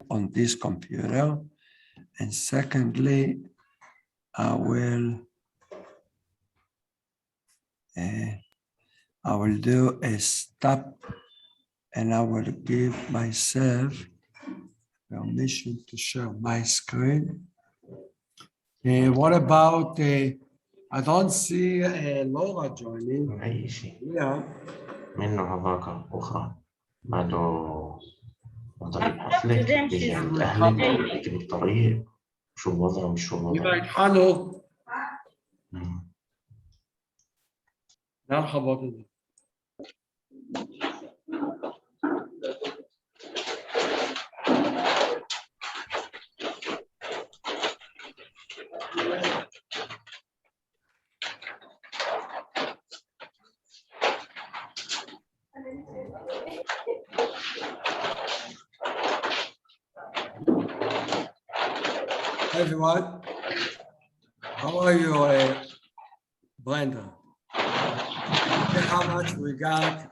on this computer. And secondly, I will do a stop, and I will give myself permission to share my screen. What about, I don't see Laura joining. أي شيء Yeah. منه هذاك أخرى بعده طريق حفلة بيجي عند أهلك بيجي بالطريق شو الوضع وشو الوضع. حلو. مرحبا. Hey everyone, how are you, Brenda? Look how much we got.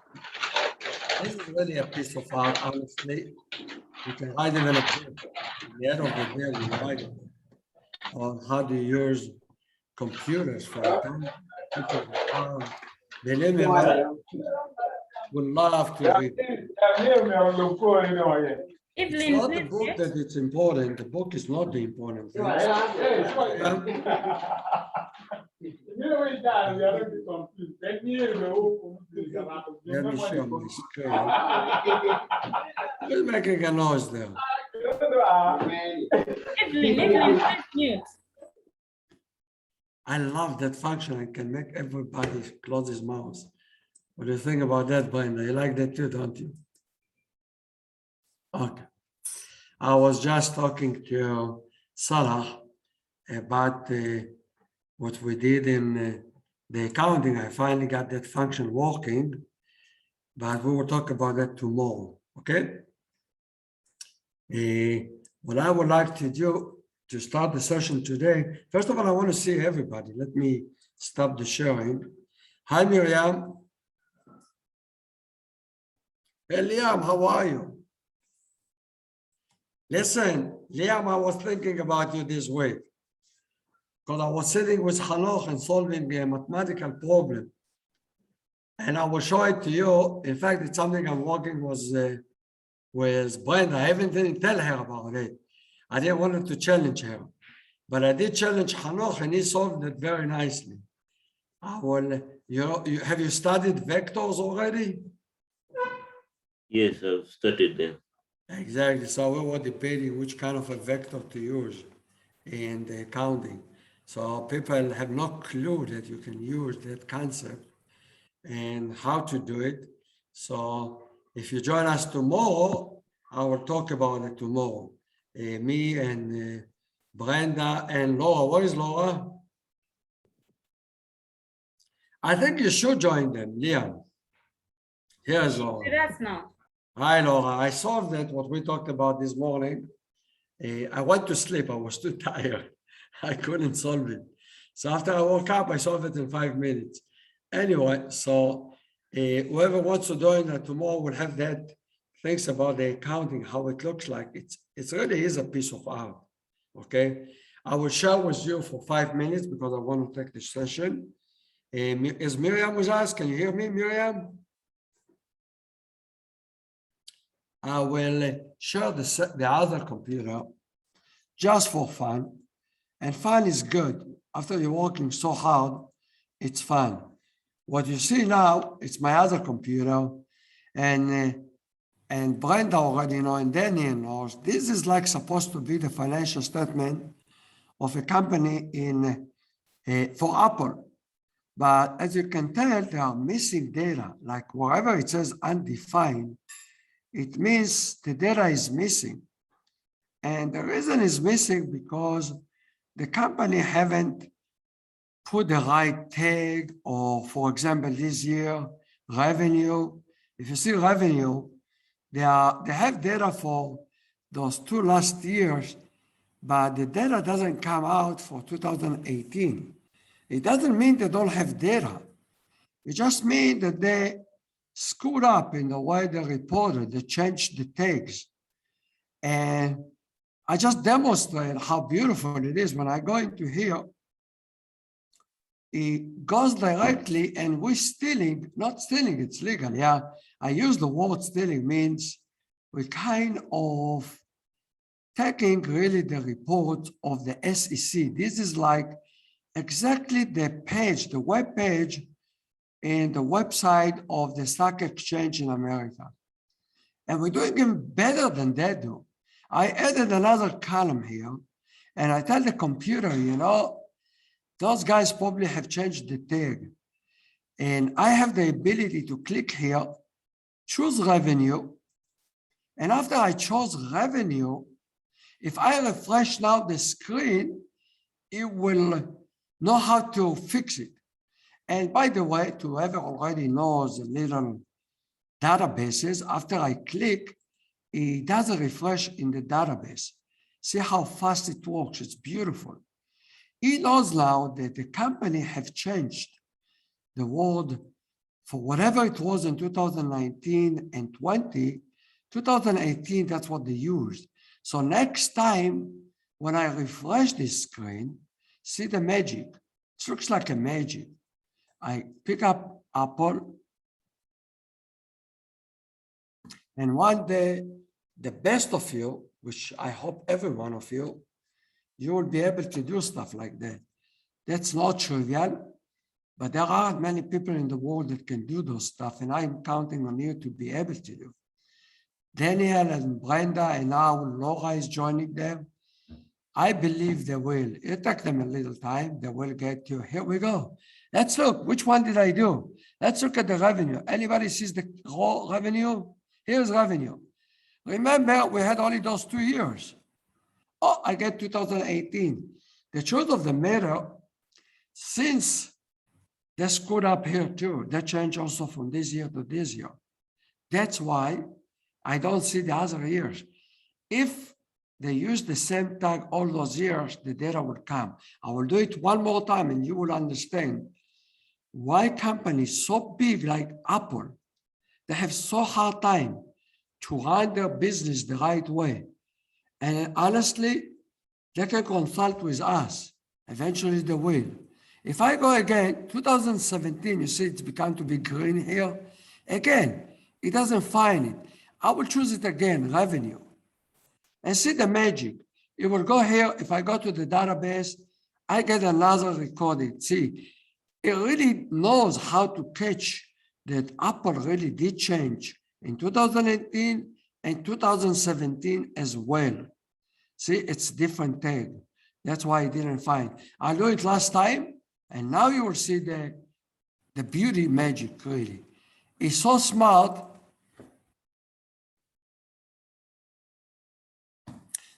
This is really a piece of art, honestly. You can write even a book. At the end of the day, we write it on how to use computers for it. Believe me, man, would love to read. It's not the book that it's important. The book is not the important thing. Let me show my screen. Who's making a noise there? I love that function. I can make everybody close his mouth. What do you think about that, Brenda? You like that too, don't you? Okay. I was just talking to Salah about what we did in the accounting. I finally got that function working, but we will talk about that tomorrow, okay? What I would like to do to start the session today, first of all, I want to see everybody. Let me stop the sharing. Hi, Miriam. Hey, Liam, how are you? Listen, Liam, I was thinking about you this week because I was sitting with Hanoch and solving a mathematical problem. And I will show it to you. In fact, it's something I'm working with Brenda. I even didn't tell her about it. I didn't want to challenge her. But I did challenge Hanoch and he solved it very nicely. Have you studied vectors already? Yes, I've studied them. Exactly. So we were debating which kind of a vector to use in the accounting. So people have no clue that you can use that concept and how to do it. So if you join us tomorrow, I will talk about it tomorrow. Me and Brenda and Laura. Where is Laura? I think you should join them, Liam. Here's Laura. That's now. Hi, Laura. I solved it, what we talked about this morning. I went to sleep. I was too tired. I couldn't solve it. So after I woke up, I solved it in 5 minutes. Anyway, so whoever wants to join tomorrow will have that. Thinks about the accounting, how it looks like. It really is a piece of art. Okay. I will share with you for 5 minutes because I want to take the session. Is Miriam with us? Can you hear me, Miriam? I will share the other computer just for fun. And fun is good. After you're working so hard, it's fun. What you see now, it's my other computer. And Brenda already knows, and Daniel knows, this is like supposed to be the financial statement of a company for Apple. But as you can tell, there are missing data, like wherever it says undefined, it means the data is missing. And the reason is missing because the company haven't put the right tag, or for example, this year, revenue. If you see revenue, they have data for those 2 last years, but the data doesn't come out for 2018. It doesn't mean they don't have data. It just means that they screwed up in the way they reported, they changed the tags. And I just demonstrate how beautiful it is. When I go into here, it goes directly, and we're stealing, not stealing, it's legal, yeah. I use the word stealing, means we kind of taking really the report of the SEC. This is like exactly the page, the web page and the website of the stock exchange in America. And we're doing even better than they do. I added another column here, and I tell the computer, you know, those guys probably have changed the tag. And I have the ability to click here, choose revenue. And after I chose revenue, if I refresh now the screen, it will know how to fix it. And by the way, to whoever already knows the little databases, after I click, it does a refresh in the database. See how fast it works, it's beautiful. It knows now that the company have changed the word for whatever it was in 2019 and 20, 2018, that's what they used. So next time, when I refresh this screen, see the magic. It looks like a magic. I pick up Apple, and one day, the best of you, which I hope every one of you, you will be able to do stuff like that. That's not trivial, but there aren't many people in the world that can do those stuff, and I'm counting on you to be able to do. Daniel and Brenda, and now Laura is joining them. I believe they will. It took them a little time. They will get you. Here we go. Let's look. Which one did I do? Let's look at the revenue. Anybody sees the raw revenue? Here's revenue. Remember, we had only those 2 years. Oh, I get 2018. The truth of the matter, since they screwed up here too, they changed also from this year to this year. That's why I don't see the other years. If they use the same tag all those years, the data will come. I will do it one more time and you will understand why companies so big like Apple, they have so hard time to run their business the right way. And honestly, they can consult with us. Eventually they will. If I go again, 2017, you see it's begun to be green here. Again, it doesn't find it. I will choose it again, revenue. And see the magic. It will go here. If I go to the database, I get another recording. See, it really knows how to catch that Apple really did change in 2018 and 2017 as well. See, it's different tag. That's why I didn't find. I do it last time, and now you will see the beauty magic, really. It's so smart.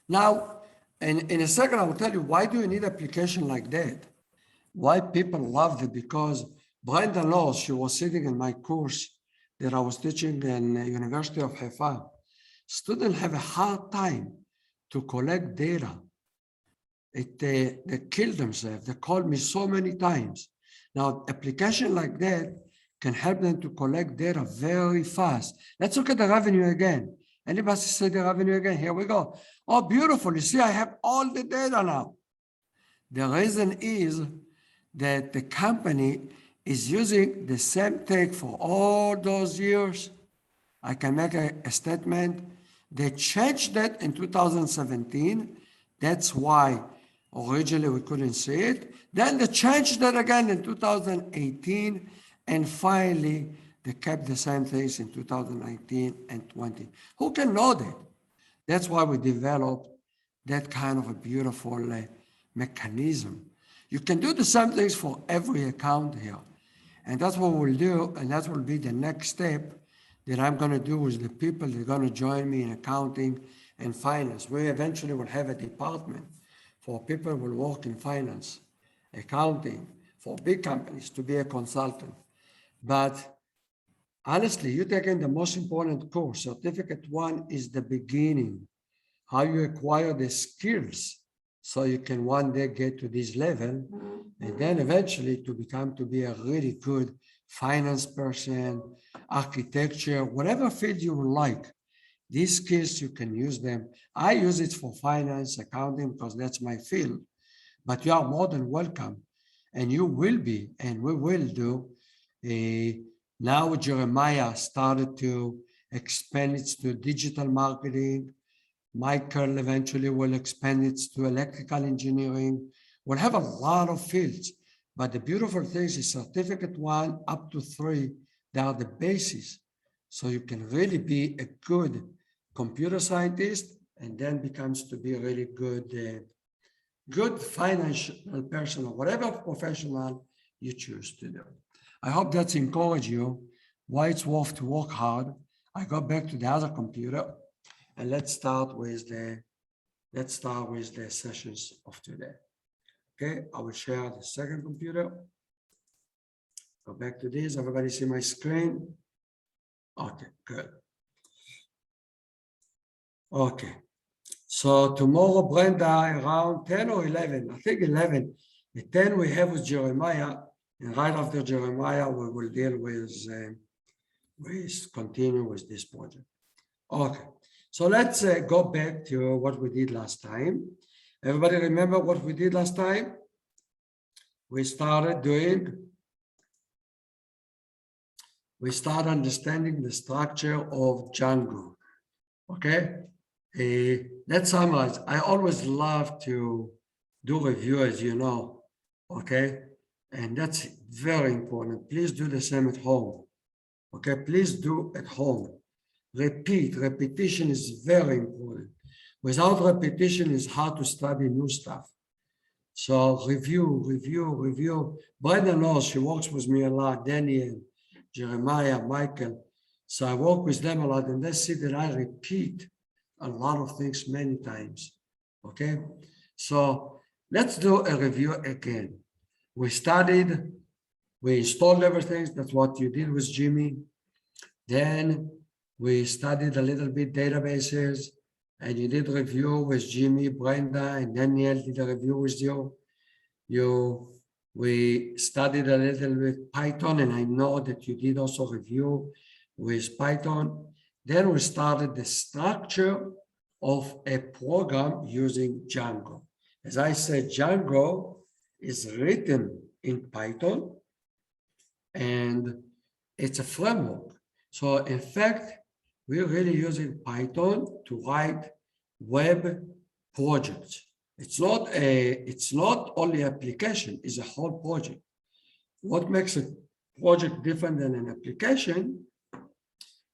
Now, in a second, I will tell you why do you need application like that? Why people love it? Because Brenda knows, she was sitting in my course that I was teaching in the University of Haifa. Students have a hard time to collect data. They kill themselves. They called me so many times. Now, application like that can help them to collect data very fast. Let's look at the revenue again. Anybody see the revenue again? Here we go. Oh, beautiful. You see, I have all the data now. The reason is that the company is using the same tag for all those years. I can make a statement. They changed that in 2017. That's why originally we couldn't see it. Then they changed that again in 2018. And finally, they kept the same things in 2019 and 20. Who can know that? That's why we developed that kind of a beautiful mechanism. You can do the same things for every account here. And that's what we'll do, and that will be the next step that I'm going to do with the people that are going to join me in accounting and finance. We eventually will have a department for people who will work in finance, accounting, for big companies to be a consultant. But honestly, you're taking the most important course. Certificate 1 is the beginning, how you acquire the skills so you can one day get to this level, and then eventually to be a really good finance person, architecture, whatever field you would like. These skills, you can use them. I use it for finance, accounting, because that's my field, but you are more than welcome. And you will be, and we will do. Now Jeremiah started to expand it to digital marketing. Michael eventually will expand it to electrical engineering. We'll have a lot of fields, but the beautiful thing is certificate 1 up to 3, they are the basis. So you can really be a good computer scientist and then becomes to be a really good financial person or whatever professional you choose to do. I hope that's encouraged you why it's worth to work hard. I go back to the other computer and let's start with the sessions of today. Okay, I will share the second computer. Go back to this. Everybody see my screen? Okay, good. Okay. So tomorrow, Brenda, around 10 or 11, I think 11. At 10, we have with Jeremiah, and right after Jeremiah, we will deal with continue with this project. Okay, so let's go back to what we did last time. Everybody remember what we did last time? We started understanding the structure of Django, okay? Let's summarize. I always love to do review, as you know, okay? And that's very important. Please do the same at home, okay? Please do at home. Repetition is very important. Without repetition, it's hard to study new stuff. So review. Brenda knows, she works with me a lot, Daniel, Jeremiah, Michael. So I work with them a lot and they see that I repeat a lot of things many times, okay? So let's do a review again. We studied, we installed everything. That's what you did with Jimmy. Then we studied a little bit databases and you did review with Jimmy, Brenda, and Daniel did a review with you. We studied a little bit Python and I know that you did also review with Python. Then we started the structure of a program using Django. As I said, Django is written in Python and it's a framework. So in fact, we're really using Python to write web projects. It's not only application, it's a whole project. What makes a project different than an application?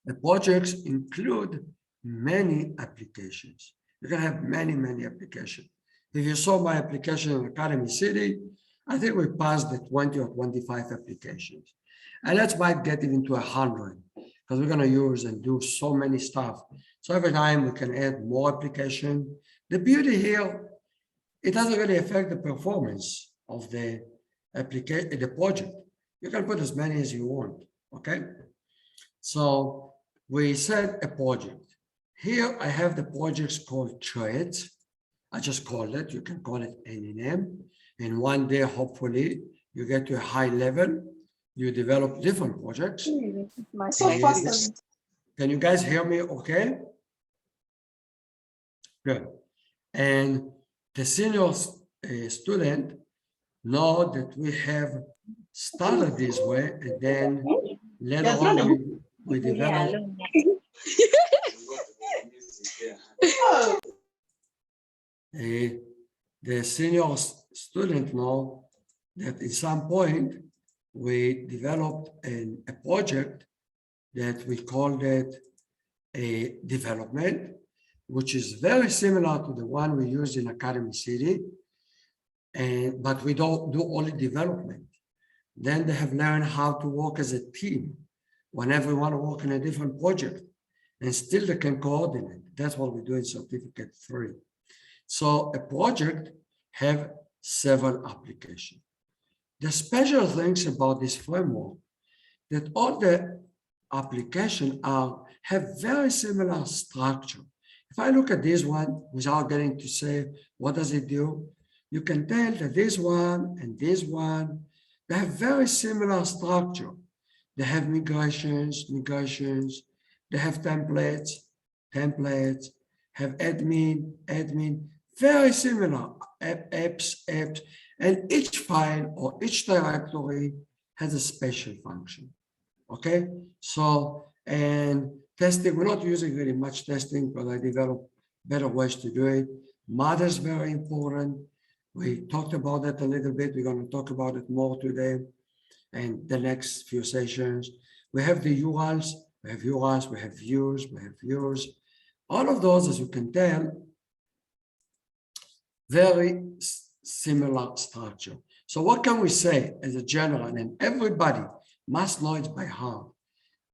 The projects include many applications. You can have many applications. If you saw my application in Academy City, I think we passed the 20 or 25 applications. And let's might get it into 100 because we're going to use and do so many stuff. So every time we can add more application. The beauty here, it doesn't really affect the performance of the application, the project. You can put as many as you want, okay? So we said a project. Here I have the projects called Cert. I just call it, you can call it any name. And one day, hopefully, you get to a high level, you develop different projects. Can you guys hear me okay? Good. And the senior student know that we have started this way and then later on we develop the senior student know that at some point we developed a project that we called it a development, which is very similar to the one we use in Academy City, but we don't do only development. Then they have learned how to work as a team whenever we want to work in a different project, and still they can coordinate. That's what we do in Certificate 3. So a project have several applications. The special things about this framework that all the applications have very similar structure. If I look at this one without getting to say what does it do, you can tell that this one and this one, they have very similar structure. They have migrations, they have templates, templates, have admin, very similar apps, and each file or each directory has a special function. Okay, so and testing, we're not using really much testing, but I developed better ways to do it. Mother is very important. We talked about that a little bit. We're going to talk about it more today and the next few sessions. We have the URLs, we have URLs, we have views, we have views. All of those, as you can tell, very similar structure. So what can we say as a general, and everybody must know it by heart.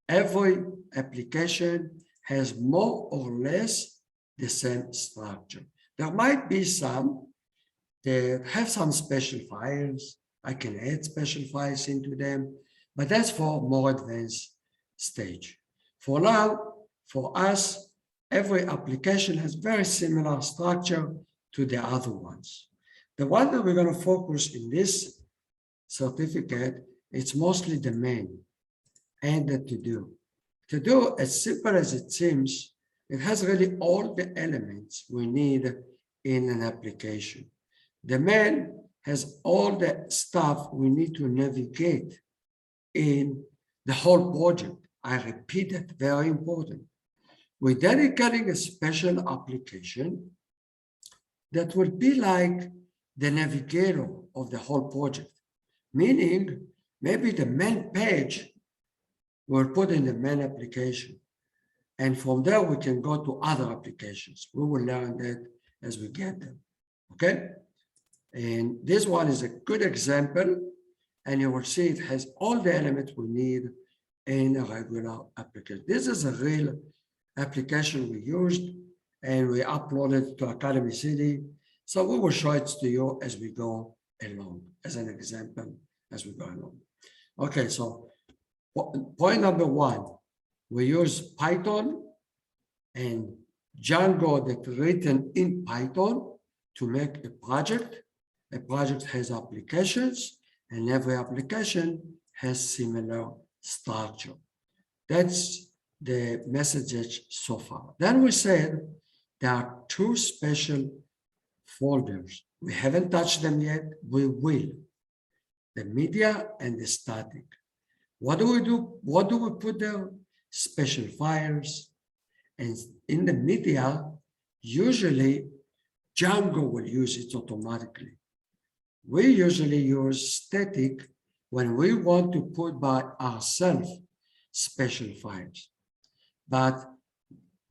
Every application has more or less the same structure. There might be some that have some special files. I can add special files into them, but that's for more advanced stage. For now, for us, every application has very similar structure to the other ones. The one that we're going to focus in this certificate, it's mostly the main and the to-do. To-do, as simple as it seems, it has really all the elements we need in an application. The main has all the stuff we need to navigate in the whole project. I repeat it, very important. We're dedicating a special application that will be like the navigator of the whole project, meaning maybe the main page we'll put in the main application. And from there, we can go to other applications. We will learn that as we get them, okay? And this one is a good example, and you will see it has all the elements we need in a regular application. This is a real application we used, and we uploaded to Academy City. So we will show it to you as we go along, as an example, as we go along. Okay, so point number one, we use Python and Django that's written in Python to make a project. A project has applications, and every application has similar structure. That's the message so far. Then we said there are two special folders. We haven't touched them yet. We will. The media and the static. What do we do? What do we put there? Special files. And in the media, usually Django will use it automatically. We usually use static when we want to put by ourselves special files. But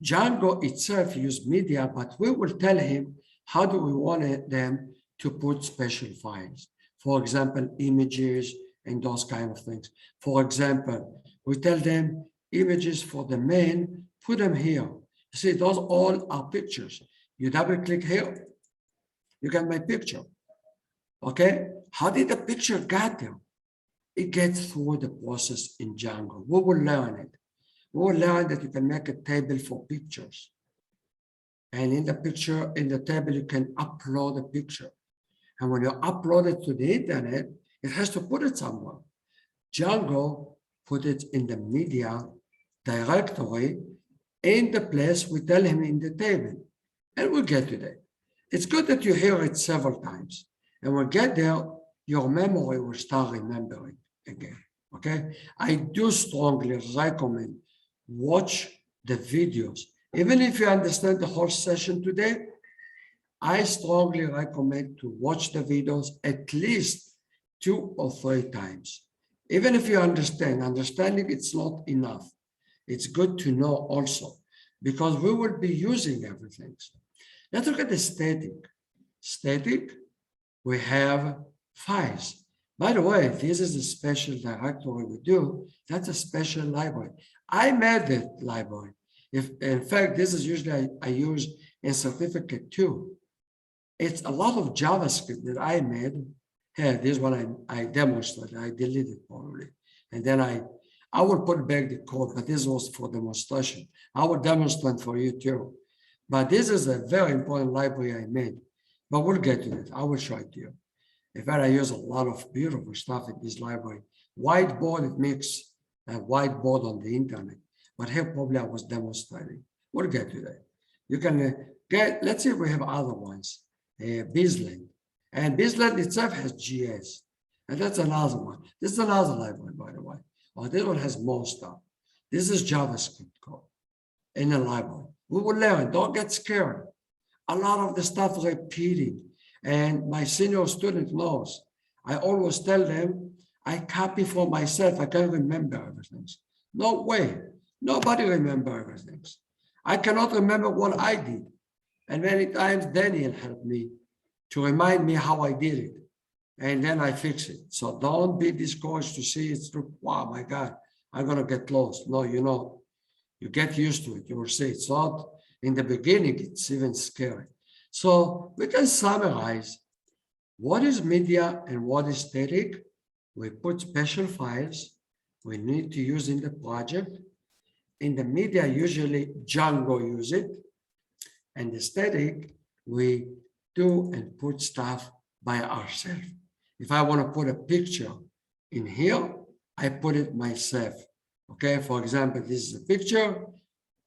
Django itself uses media, but we will tell him how do we want them to put special files. For example, images and those kind of things. For example, we tell them images for the main, put them here. See, those all are pictures. You double click here, you get my picture. Okay, how did the picture get there? It gets through the process in Django. We will learn it. We will learn that you can make a table for pictures. And in the picture, in the table, you can upload a picture. And when you upload it to the internet, it has to put it somewhere. Django put it in the media directory in the place we tell him in the table. And we'll get to that. It's good that you hear it several times. And when we get there, your memory will start remembering again, okay? I do strongly recommend watch the videos. Even if you understand the whole session today, I strongly recommend to watch the videos at least 2 or 3 times. Even if you understanding it's not enough. It's good to know also, because we will be using everything. Let's look at the static. Static, we have files. By the way, this is a special directory we do. That's a special library. I made that library. If in fact, this is usually I use in certificate 2. It's a lot of JavaScript that I made. Here, this one I demonstrated. I deleted probably, and then I will put back the code. But this was for demonstration. I will demonstrate for you too. But this is a very important library I made. But we'll get to it. I will show it to you. In fact, I use a lot of beautiful stuff in this library. Whiteboard, it makes a whiteboard on the internet. But here probably I was demonstrating. We'll get to that. You can get, let's say we have other ones, Bizland. And Bizland itself has GS. And that's another one. This is another library, by the way. Oh, this one has more stuff. This is JavaScript code in a library. We will learn, don't get scared. A lot of the stuff repeating. And my senior student knows. I always tell them, I copy for myself. I can't remember everything. No way. Nobody remember everything. I cannot remember what I did. And many times Daniel helped me to remind me how I did it. And then I fix it. So don't be discouraged to see it's through. Wow, my God, I'm going to get lost. No, you know, you get used to it. You will see it's not in the beginning, it's even scary. So we can summarize what is media and what is static. We put special files we need to use in the project. In the media, usually Django use it. And the static, we do and put stuff by ourselves. If I want to put a picture in here, I put it myself. Okay, for example, this is a picture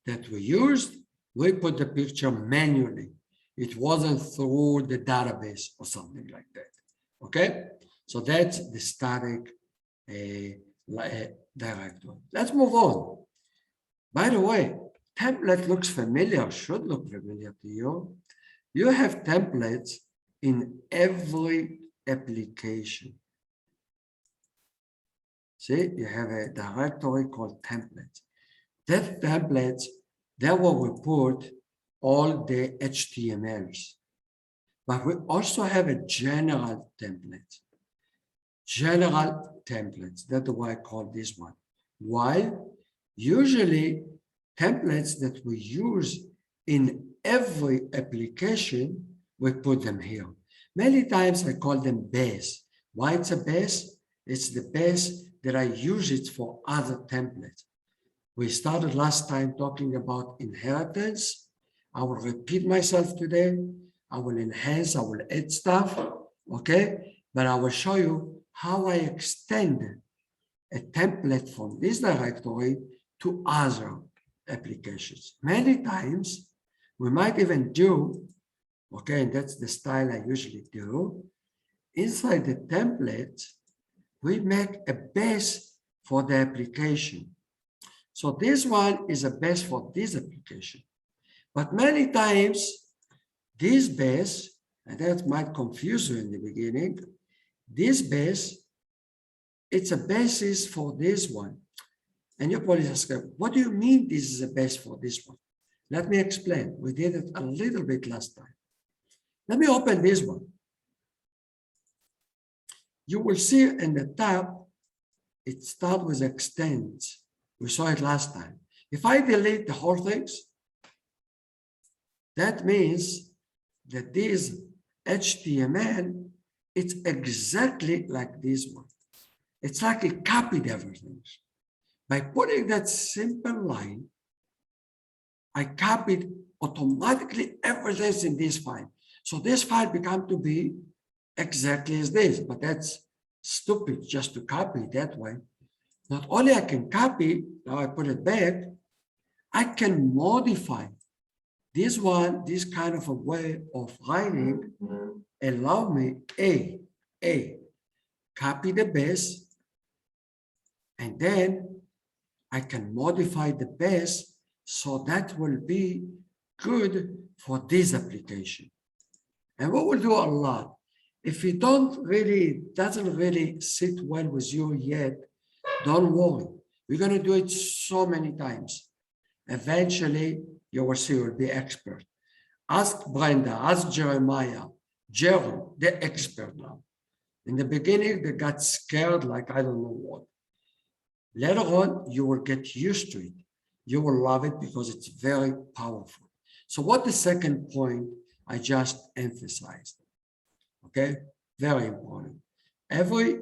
that we used. We put the picture manually. It wasn't through the database or something like that. Okay, so that's the static directory. Let's move on. By the way, template looks familiar, should look familiar to you. You have templates in every application. See, you have a directory called templates. That templates, there where we put all the HTMLs. But we also have a general template. General templates, that's why I call this one. Why? Usually, templates that we use in every application, we put them here. Many times I call them base. Why it's a base? It's the base that I use it for other templates. We started last time talking about inheritance. I will repeat myself today. I will enhance, I will add stuff, okay? But I will show you how I extend a template from this directory to other applications. Many times, we might even do, okay, and that's the style I usually do, inside the template, we make a base for the application. So this one is a base for this application. But many times, this base, and that might confuse you in the beginning, this base, it's a basis for this one. And you probably ask, what do you mean this is a base for this one? Let me explain. We did it a little bit last time. Let me open this one. You will see in the tab, it starts with extends. We saw it last time. If I delete the whole things, that means that this HTML, it's exactly like this one. It's like it copied everything. By putting that simple line, I copied automatically everything in this file. So this file becomes to be exactly as this, but that's stupid just to copy it that way. Not only I can copy, now I put it back, I can modify this one, this kind of a way of writing, allow me copy the base, and then I can modify the base so that will be good for this application. And we will do a lot. If it doesn't really sit well with you yet, don't worry. We're going to do it so many times. Eventually, you will see you'll be expert. Ask Brenda, ask Jeremiah, Jerry, they're expert now. In the beginning, they got scared like I don't know what. Later on, you will get used to it. You will love it because it's very powerful. So what the second point I just emphasized, okay? Very important. Every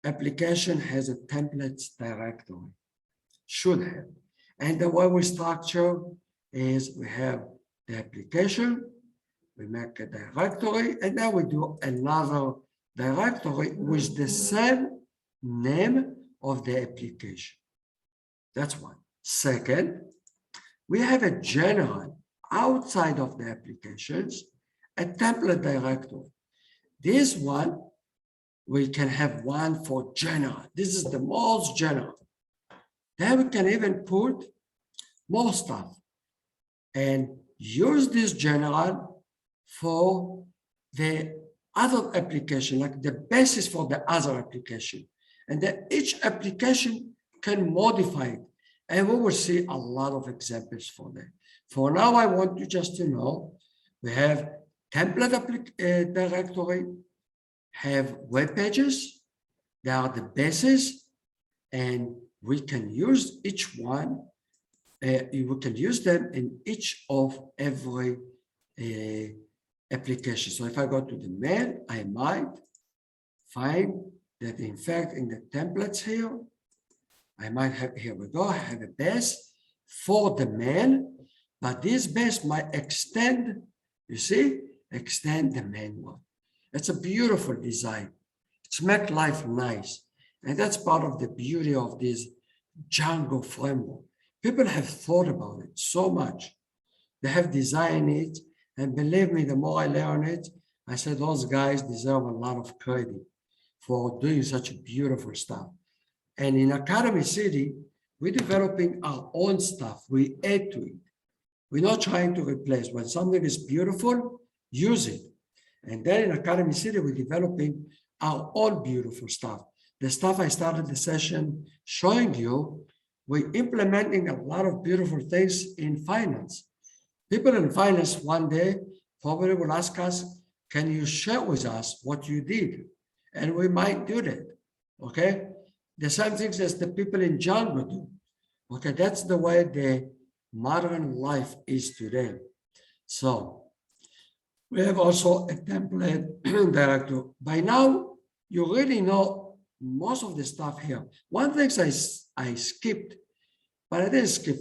application has a templates directory, should have. And the way we structure is we have the application, we make a directory, and then we do another directory with the same name of the application. That's one. Second, we have a general outside of the applications, a template directory. This one, we can have one for general. This is the most general. Then we can even put more stuff and use this general for the other application, like the basis for the other application. And then each application can modify it. And we will see a lot of examples for that. For now, I want you just to know, we have template directory, have web pages, they are the basis, and we can use each one, we can use them in each of every application. So if I go to the mail, I might find that in fact in the templates here, I might have, here we go, I have a base for the mail, but this base might extend, you see, extend the main one. It's a beautiful design. It's make life nice. And that's part of the beauty of this Django framework. People have thought about it so much. They have designed it. And believe me, the more I learn it, I said those guys deserve a lot of credit for doing such beautiful stuff. And in Academy City, we're developing our own stuff. We add to it. We're not trying to replace. When something is beautiful, use it. And then in Academy City, we're developing our own beautiful stuff. The stuff I started the session showing you, we're implementing a lot of beautiful things in finance. People in finance one day probably will ask us, can you share with us what you did? And we might do that, okay? The same things as the people in Django do. Okay, that's the way the modern life is today. So we have also a template directory. By now, you really know most of the stuff here. One thing I skipped, but I didn't skip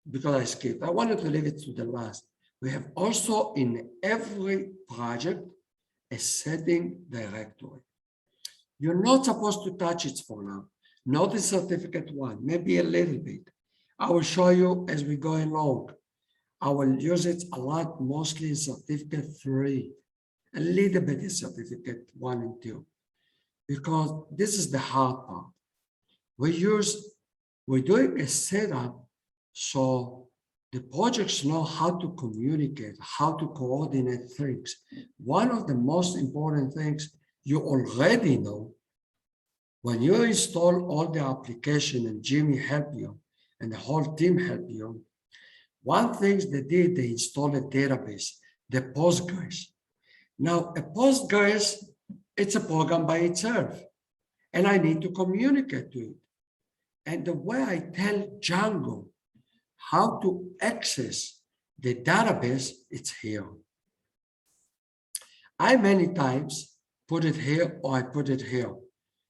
because I skipped. I wanted to leave it to the last. We have also in every project a setting directory. You're not supposed to touch it for now. Not in certificate 1, maybe a little bit. I will show you as we go along. I will use it a lot, mostly in certificate 3, a little bit in certificate 1 and 2, because this is the hard part. We're doing a setup so the projects know how to communicate, how to coordinate things. One of the most important things you already know, when you install all the application and Jimmy helped you and the whole team helped you, one thing they did, they installed a database, the Postgres. Now, a Postgres, it's a program by itself, and I need to communicate to it. And the way I tell Django how to access the database, it's here. I many times put it here or I put it here.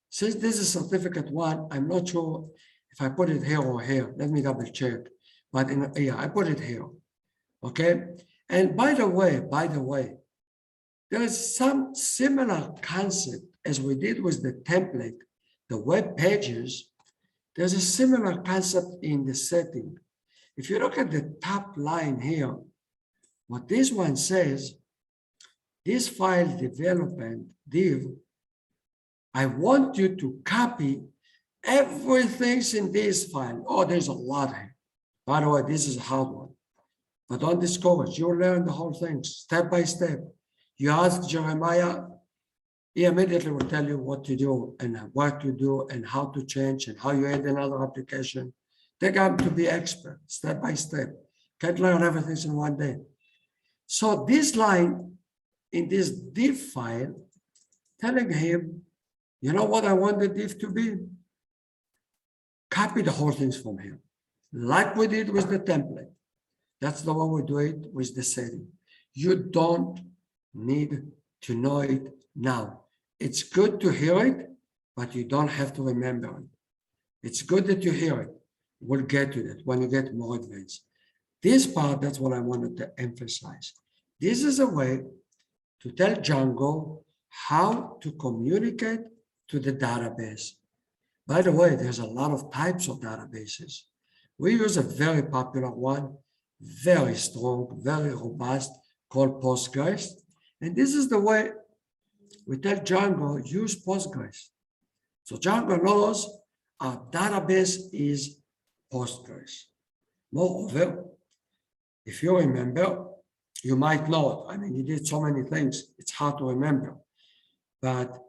Since this is certificate 1, I'm not sure if I put it here or here. Let me double check. But yeah, I put it here. Okay. And by the way, there is some similar concept as we did with the template, the web pages. There's a similar concept in the setting. If you look at the top line here, what this one says, this file development div, I want you to copy everything in this file. Oh, there's a lot here. By the way, this is a hard one, but don't discourage. You'll learn the whole thing step by step. You ask Jeremiah, he immediately will tell you what to do and what to do and how to change and how you add another application. Take him to be expert, step by step. Can't learn everything in one day. So this line in this div file, telling him, you know what I want the div to be? Copy the whole things from here, like we did with the template. That's the way we do it with the setting. You don't need to know it now. It's good to hear it, but you don't have to remember it. It's good that you hear it. We'll get to that when you get more advanced. This part, that's what I wanted to emphasize. This is a way to tell Django how to communicate to the database. By the way, there's a lot of types of databases. We use a very popular one, very strong, very robust, called Postgres. And this is the way we tell Django, use Postgres. So Django knows our database is Postgres. Moreover, if you remember, you might know, I mean, you did so many things, it's hard to remember. But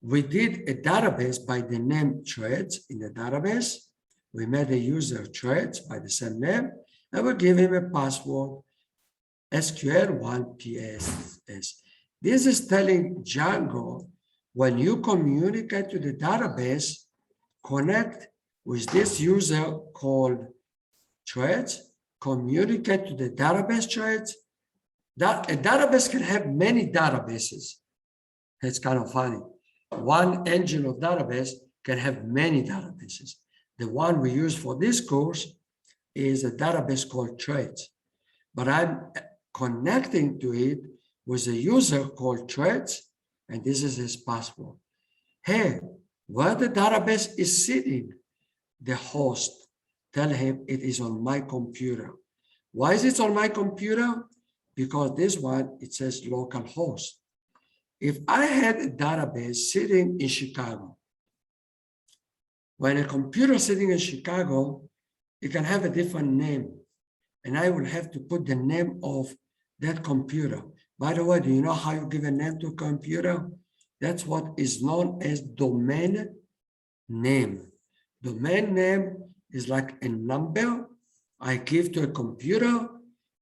we did a database by the name threads in the database. We made a user threads by the same name, and we give him a password, SQL1PSS. This is telling Django, when you communicate to the database, connect with this user called threads, communicate to the database threads. That a database can have many databases. It's kind of funny. One engine of database can have many databases. The one we use for this course is a database called threads, but I'm connecting to it with a user called threads, and this is his password. Hey, where the database is sitting, the host, tell him it is on my computer. Why is it on my computer? Because this one, it says local host. If I had a database sitting in Chicago, when a computer sitting in Chicago, it can have a different name, and I will have to put the name of that computer. By the way, do you know how you give a name to a computer? That's what is known as domain name. Domain name is like a number I give to a computer,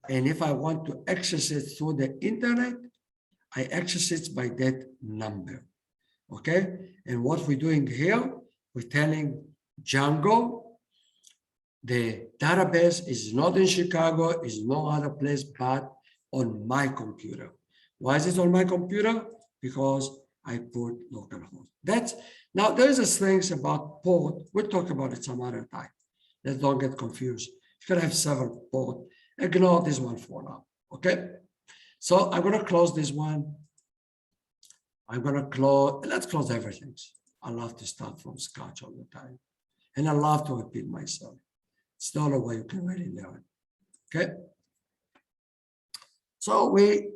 and if I want to access it through the internet, I access it by that number, okay? And what we're doing here, we're telling Django, the database is not in Chicago, is no other place but on my computer. Why is it on my computer? Because I put localhost. That's, now there's this things about port, we'll talk about it some other time. Let's don't get confused. You can have several ports. Ignore this one for now, okay? So I'm gonna close this one. I'm gonna close, let's close everything. I love to start from scratch all the time. And I love to repeat myself. It's the only way you can really learn, okay? So we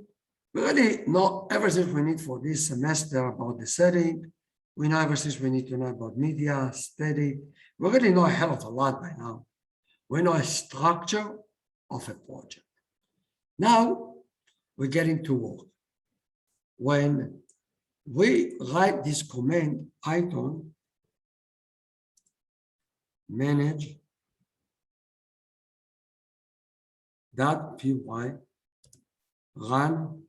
really know everything we need for this semester about the setting. We know everything we need to know about media, static. We already know a hell of a lot by now. We know a structure of a project. Now, we're getting to work. When we write this command, Python manage .py run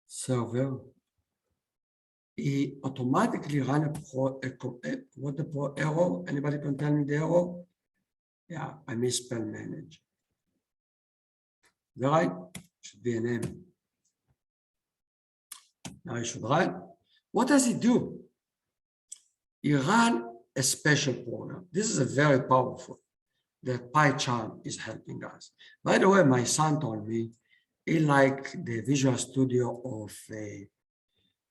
server, it automatically run what the pro error? Anybody can tell me the error? Yeah, I misspelled manage. Is that right? Should be a name. Now I should run. What does it do? It ran a special program. This is a very powerful. The PyCharm is helping us. By the way, my son told me he liked the Visual Studio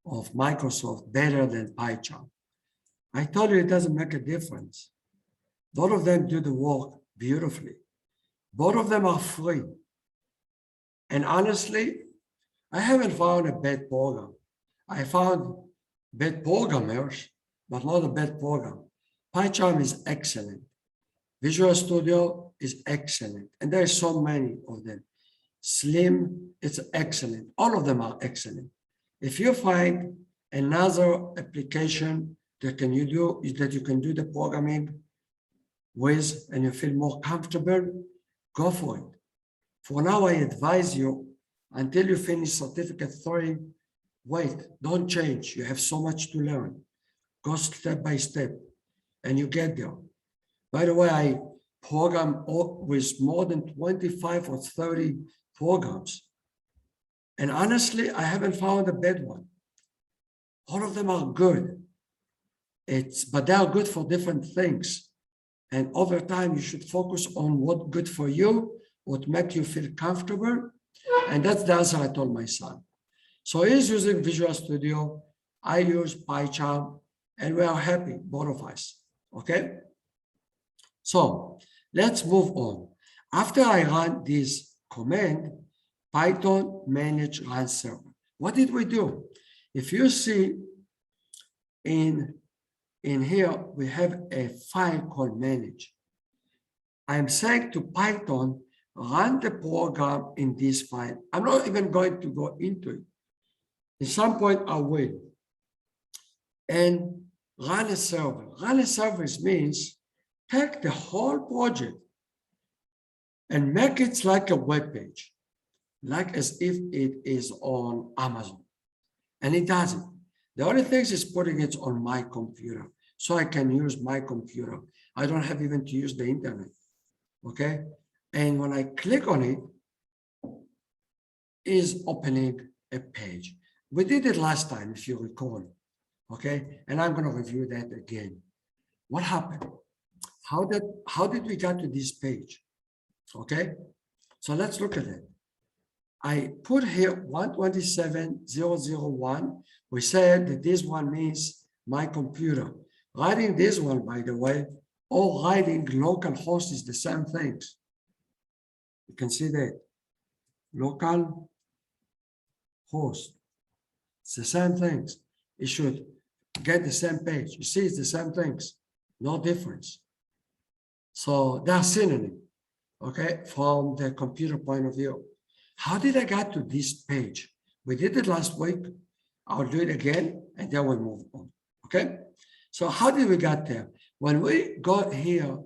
of Microsoft better than PyCharm. I told you it doesn't make a difference. Both of them do the work beautifully. Both of them are free. And honestly, I haven't found a bad program. I found bad programmers, but not a bad program. PyCharm is excellent. Visual Studio is excellent. And there are so many of them. Slim, it's excellent. All of them are excellent. If you find another application that you can do the programming with and you feel more comfortable, go for it. For now, I advise you, until you finish certificate 3, wait, don't change. You have so much to learn. Go step by step, and you get there. By the way, I program with more than 25 or 30 programs. And honestly, I haven't found a bad one. All of them are good. But they are good for different things. And over time, you should focus on what's good for you, what makes you feel comfortable. And that's the answer I told my son. So he's using Visual Studio. I use PyCharm, and we are happy, both of us. Okay? So let's move on. After I run this command, Python manage run server. What did we do? If you see in here, we have a file called manage. I'm saying to Python, run the program in this file. I'm not even going to go into it. At some point, I will. And run a server. Run a service means take the whole project and make it like a web page, like as if it is on Amazon. And it doesn't. The only thing is putting it on my computer so I can use my computer. I don't have even to use the internet, okay? And when I click on it, is opening a page. We did it last time, if you recall, okay? And I'm gonna review that again. What happened? How did we get to this page? Okay, so let's look at it. I put here 127.0.0.1. We said that this one means my computer. Writing this one, by the way, or writing local host is the same things. You can see that. Local host. It's the same things. It should get the same page. You see, it's the same things. No difference. So they're synonym, okay, from the computer point of view. How did I get to this page? We did it last week. I'll do it again, and then we'll move on, okay? So how did we get there? When we got here,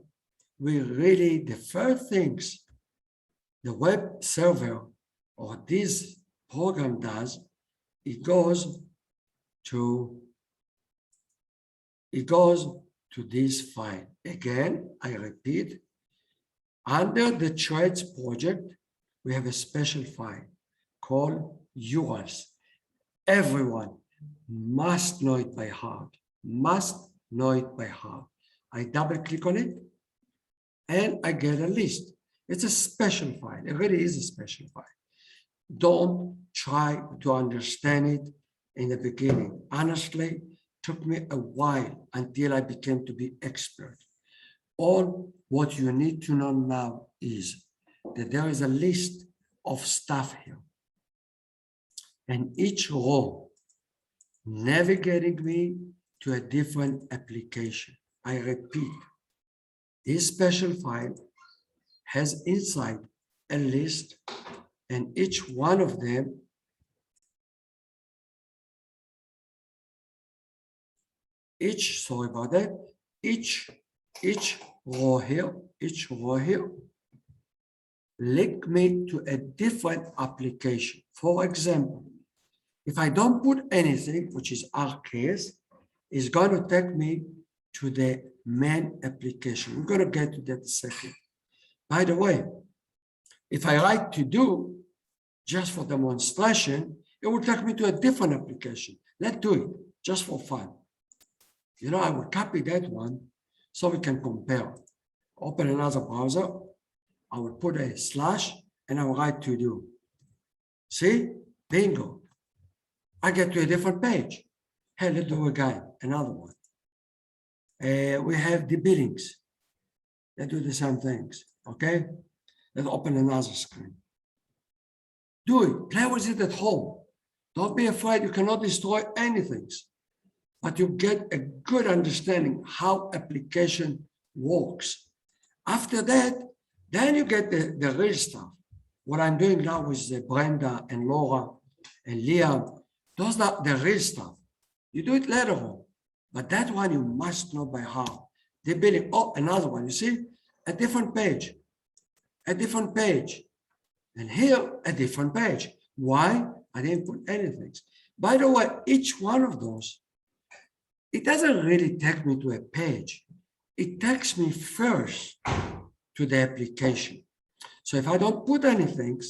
we really, the first things the web server or this program does, it goes to this file. Again, I repeat, under the threads project, we have a special file called URLs. Everyone must know it by heart, must know it by heart. I double click on it and I get a list. It's a special file. It really is a special file. Don't try to understand it in the beginning. Honestly, it took me a while until I became to be expert. All what you need to know now is that there is a list of stuff here. And each row navigating me to a different application. I repeat, this special file has inside a list, and each one of them each row here link me to a different application. For example, if I don't put anything, which is our case, it's going to take me to the main application. We're going to get to that in a second. By the way, if I write to do, just for demonstration, it will take me to a different application. Let's do it, just for fun. You know, I will copy that one so we can compare. Open another browser. I will put a slash and I will write to do. See? Bingo. I get to a different page. Hey, let's do again, another one. We have the billings. Let's do the same things, okay? Let's open another screen. Do it, play with it at home. Don't be afraid, you cannot destroy anything, but you get a good understanding how application works. After that, then you get the real stuff. What I'm doing now with Brenda and Laura and Liam, those are the real stuff. You do it later on, but that one you must know by heart. The billing, oh, another one, you see? A different page, and here a different page. Why? I didn't put anything. By the way, each one of those, it doesn't really take me to a page. It takes me first to the application. So if I don't put anything,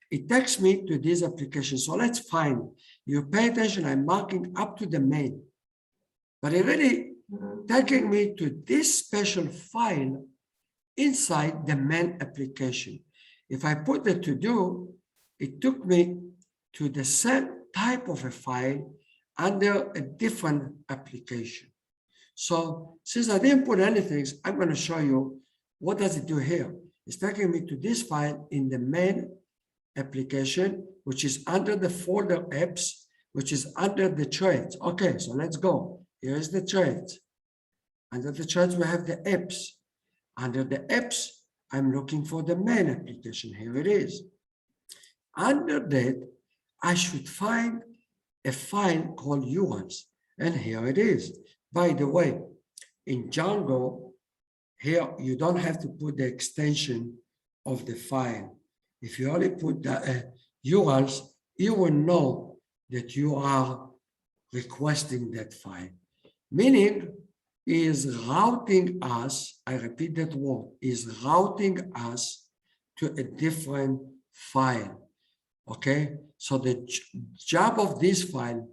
it takes me to this application. So let's find, you pay attention, I'm marking up to the main, but it really taking me to this special file inside the main application. If I put the to do, it took me to the same type of a file under a different application. So since I didn't put anything, I'm going to show you what does it do here. It's taking me to this file in the main application, which is under the folder apps, which is under the trades. Okay, so let's go. Here is the trades. Under the trades, we have the apps. Under the apps, I'm looking for the main application. Here it is. Under that, I should find a file called URLs. And here it is. By the way, in Django, here you don't have to put the extension of the file. If you only put the URLs, you will know that you are requesting that file. Meaning is routing us, I repeat that word, is routing us to a different file. Okay, so the job of this file,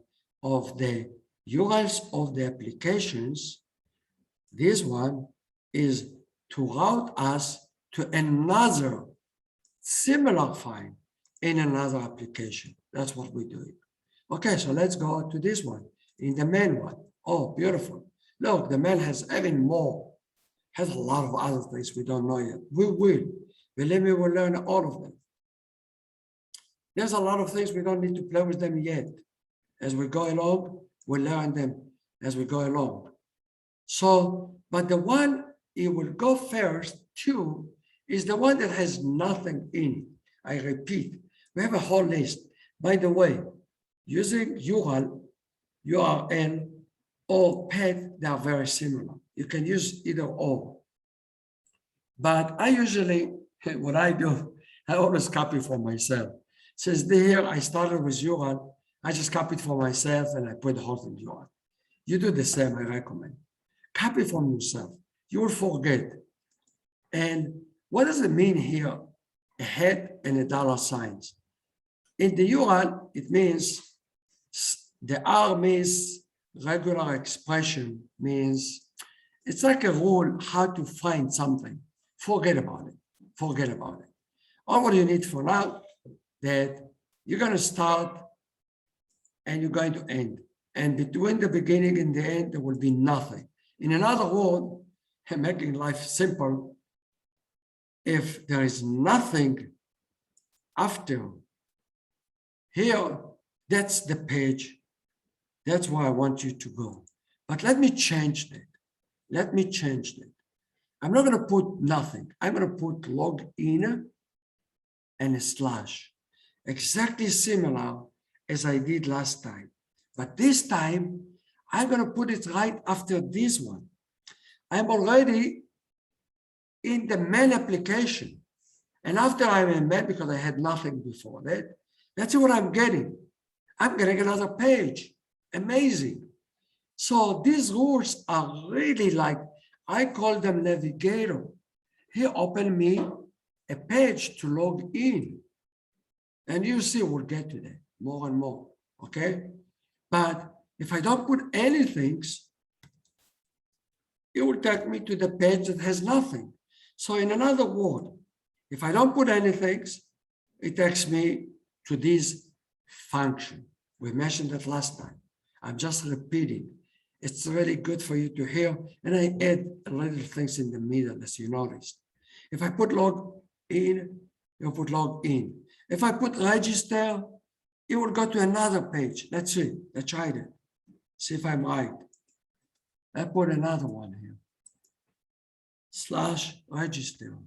of the URLs of the applications, this one is to route us to another similar file in another application. That's what we're doing. Okay, so let's go to this one, in the main one. Oh, beautiful. Look, the main has even more, has a lot of other things we don't know yet. We will. Believe me, we'll learn all of them. There's a lot of things we don't need to play with them yet. As we go along, we'll learn them as we go along. So, but the one it will go first to is the one that has nothing in it. I repeat, we have a whole list. By the way, using URL, URL, or path, they are very similar. You can use either or. But I usually, what I do, I always copy for myself. Since here I started with URL, I just copied for myself and I put the whole thing in URL. You do the same, I recommend. Copy from yourself. You will forget. And what does it mean here? A head and a dollar signs. In the URL, it means the R means regular expression, means it's like a rule how to find something. Forget about it. Forget about it. All what you need for now, that you're going to start and you're going to end. And between the beginning and the end, there will be nothing. In another word, making life simple, if there is nothing after here, that's the page. That's where I want you to go. But let me change that. Let me change that. I'm not going to put nothing. I'm going to put log in and a slash. Exactly similar as I did last time. But this time, I'm going to put it right after this one. I'm already in the main application. And after I'm in main, because I had nothing before that, that's what I'm getting. I'm getting another page. Amazing. So these rules are really like, I call them navigator. He opened me a page to log in. And you see, we'll get to that more and more, okay? But if I don't put anything, it will take me to the page that has nothing. So in another word, if I don't put anything, it takes me to this function. We mentioned that last time. I'm just repeating. It's really good for you to hear. And I add little things in the middle, as you noticed. If I put log in, you put log in. If I put register, it will go to another page. Let's see. Let's try it. See if I'm right. I put another one here. Slash register.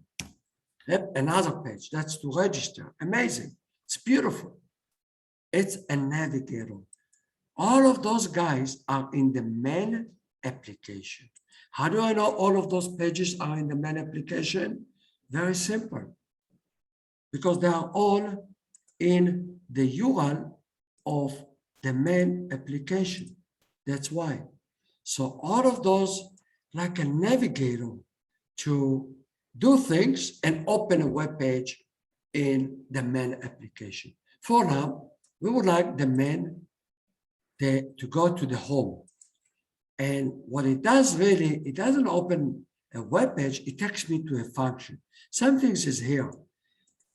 Yep, another page. That's to register. Amazing. It's beautiful. It's a navigator. All of those guys are in the main application. How do I know all of those pages are in the main application? Very simple. Because they are all in the URL of the main application. That's why. So all of those, like a navigator to do things and open a web page in the main application. For now, we would like the main to go to the home. And what it does really, it doesn't open a web page, it takes me to a function. Some things is here.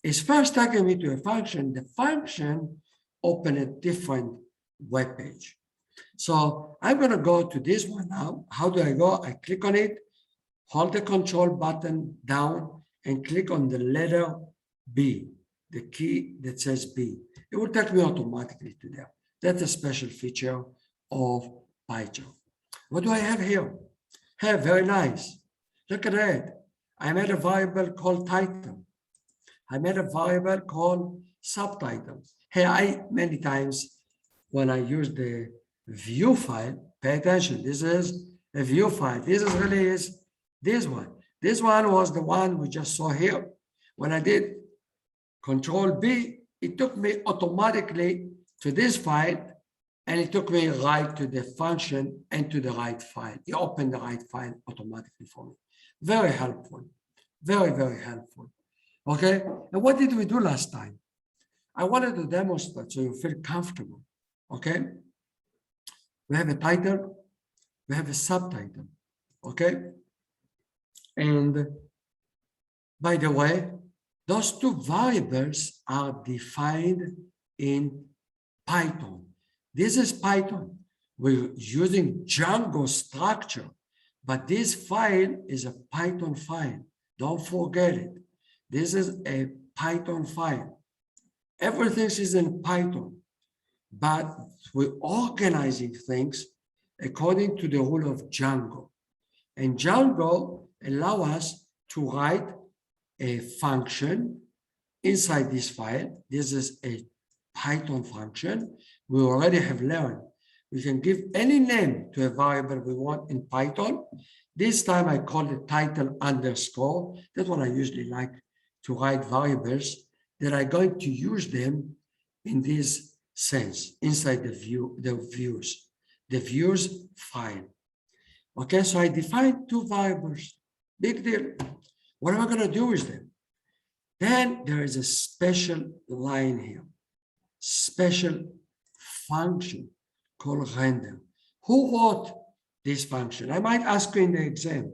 It's first taking me to a function. The function open a different web page. So I'm going to go to this one now. How do I go? I click on it, hold the control button down, and click on the letter B, the key that says B. It will take me automatically to there. That's a special feature of Python. What do I have here? Hey, very nice. Look at that. I made a variable called title. I made a variable called subtitle. Hey, many times when I use the view file, pay attention. This is a view file. This is really is this one. This one was the one we just saw here. When I did Control B, it took me automatically to this file, and it took me right to the function and to the right file. It opened the right file automatically for me. Very helpful. Very, very helpful. Okay. And what did we do last time? I wanted to demonstrate so you feel comfortable. Okay. We have a title, we have a subtitle. Okay. And by the way, those two variables are defined in Python. This is Python. We're using Django structure, but this file is a Python file. Don't forget it. This is a Python file. Everything is in Python, but we're organizing things according to the rule of Django. And Django allows us to write a function inside this file. This is a Python function. We already have learned. We can give any name to a variable we want in Python. This time I call it title underscore. That's what I usually like to write variables that are going to use them in this sense inside the views file. Okay, so I defined two variables. Big deal. What am I going to do with them? Then there is a special line here, special function called render. Who wrote this function? I might ask you in the exam.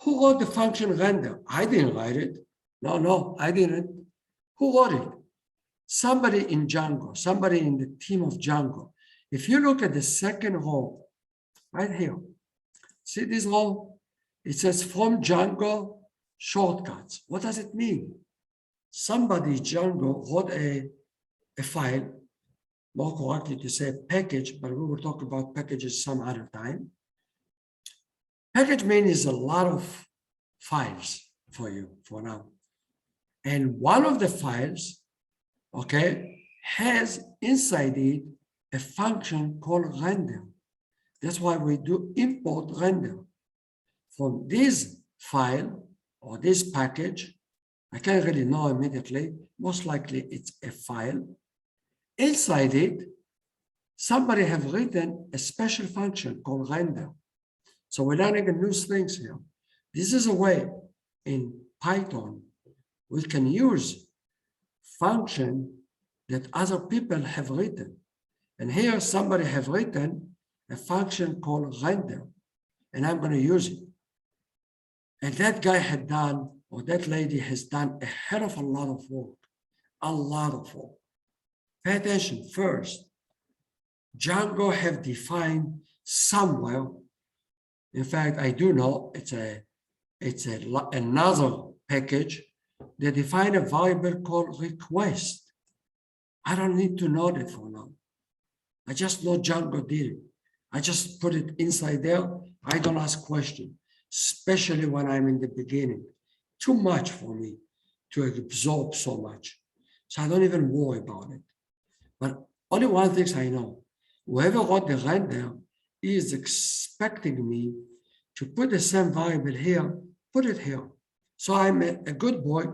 Who wrote the function render? I didn't write it. No, I didn't. Who wrote it? Somebody in Django, somebody in the team of Django. If you look at the second row, right here, see this row? It says from Django shortcuts. What does it mean? Somebody Django wrote a file, more correctly to say package, but we will talk about packages some other time. Package means a lot of files for you for now. And one of the files, okay, has inside it a function called render. That's why we do import render. From this file or this package, I can't really know immediately, most likely it's a file. Inside it, somebody have written a special function called render. So we're learning a new things here. This is a way in Python we can use function that other people have written. And here somebody have written a function called render, and I'm going to use it. And that guy had done, or that lady has done a hell of a lot of work, a lot of work. Pay attention first. Django have defined somewhere. In fact, I do know it's another package. They define a variable called request. I don't need to know that for now. I just know Django did it. I just put it inside there. I don't ask questions, especially when I'm in the beginning. Too much for me to absorb so much. So I don't even worry about it. But only one thing I know, whoever wrote the render is expecting me to put the same variable here, put it here. So I'm a good boy,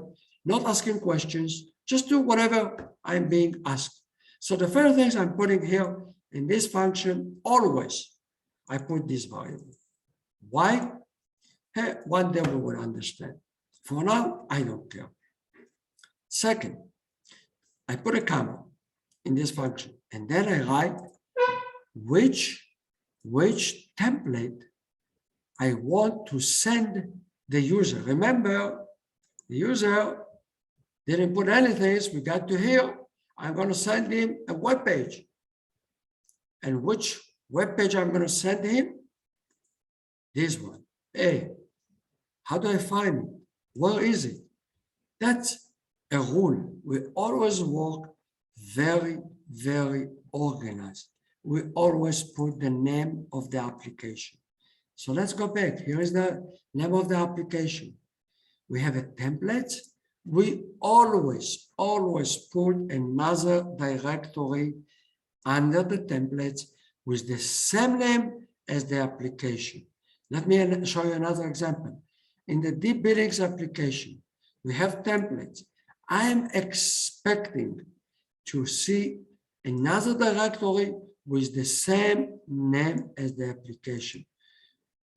not asking questions, just do whatever I'm being asked. So the first things I'm putting here in this function, always, I put this variable. Why? Hey, one day we will understand. For now, I don't care. Second, I put a comma in this function, and then I write which template I want to send the user. Remember, the user didn't put anything, so we got to here. I'm going to send him a web page. And which web page I'm going to send him? This one. Hey, how do I find it? Where is it? That's a rule. We always work very, very organized. We always put the name of the application. So let's go back. Here is the name of the application. We have a template. We always put another directory under the template with the same name as the application. Let me show you another example. In the deep billings application, we have templates. I am expecting to see another directory with the same name as the application.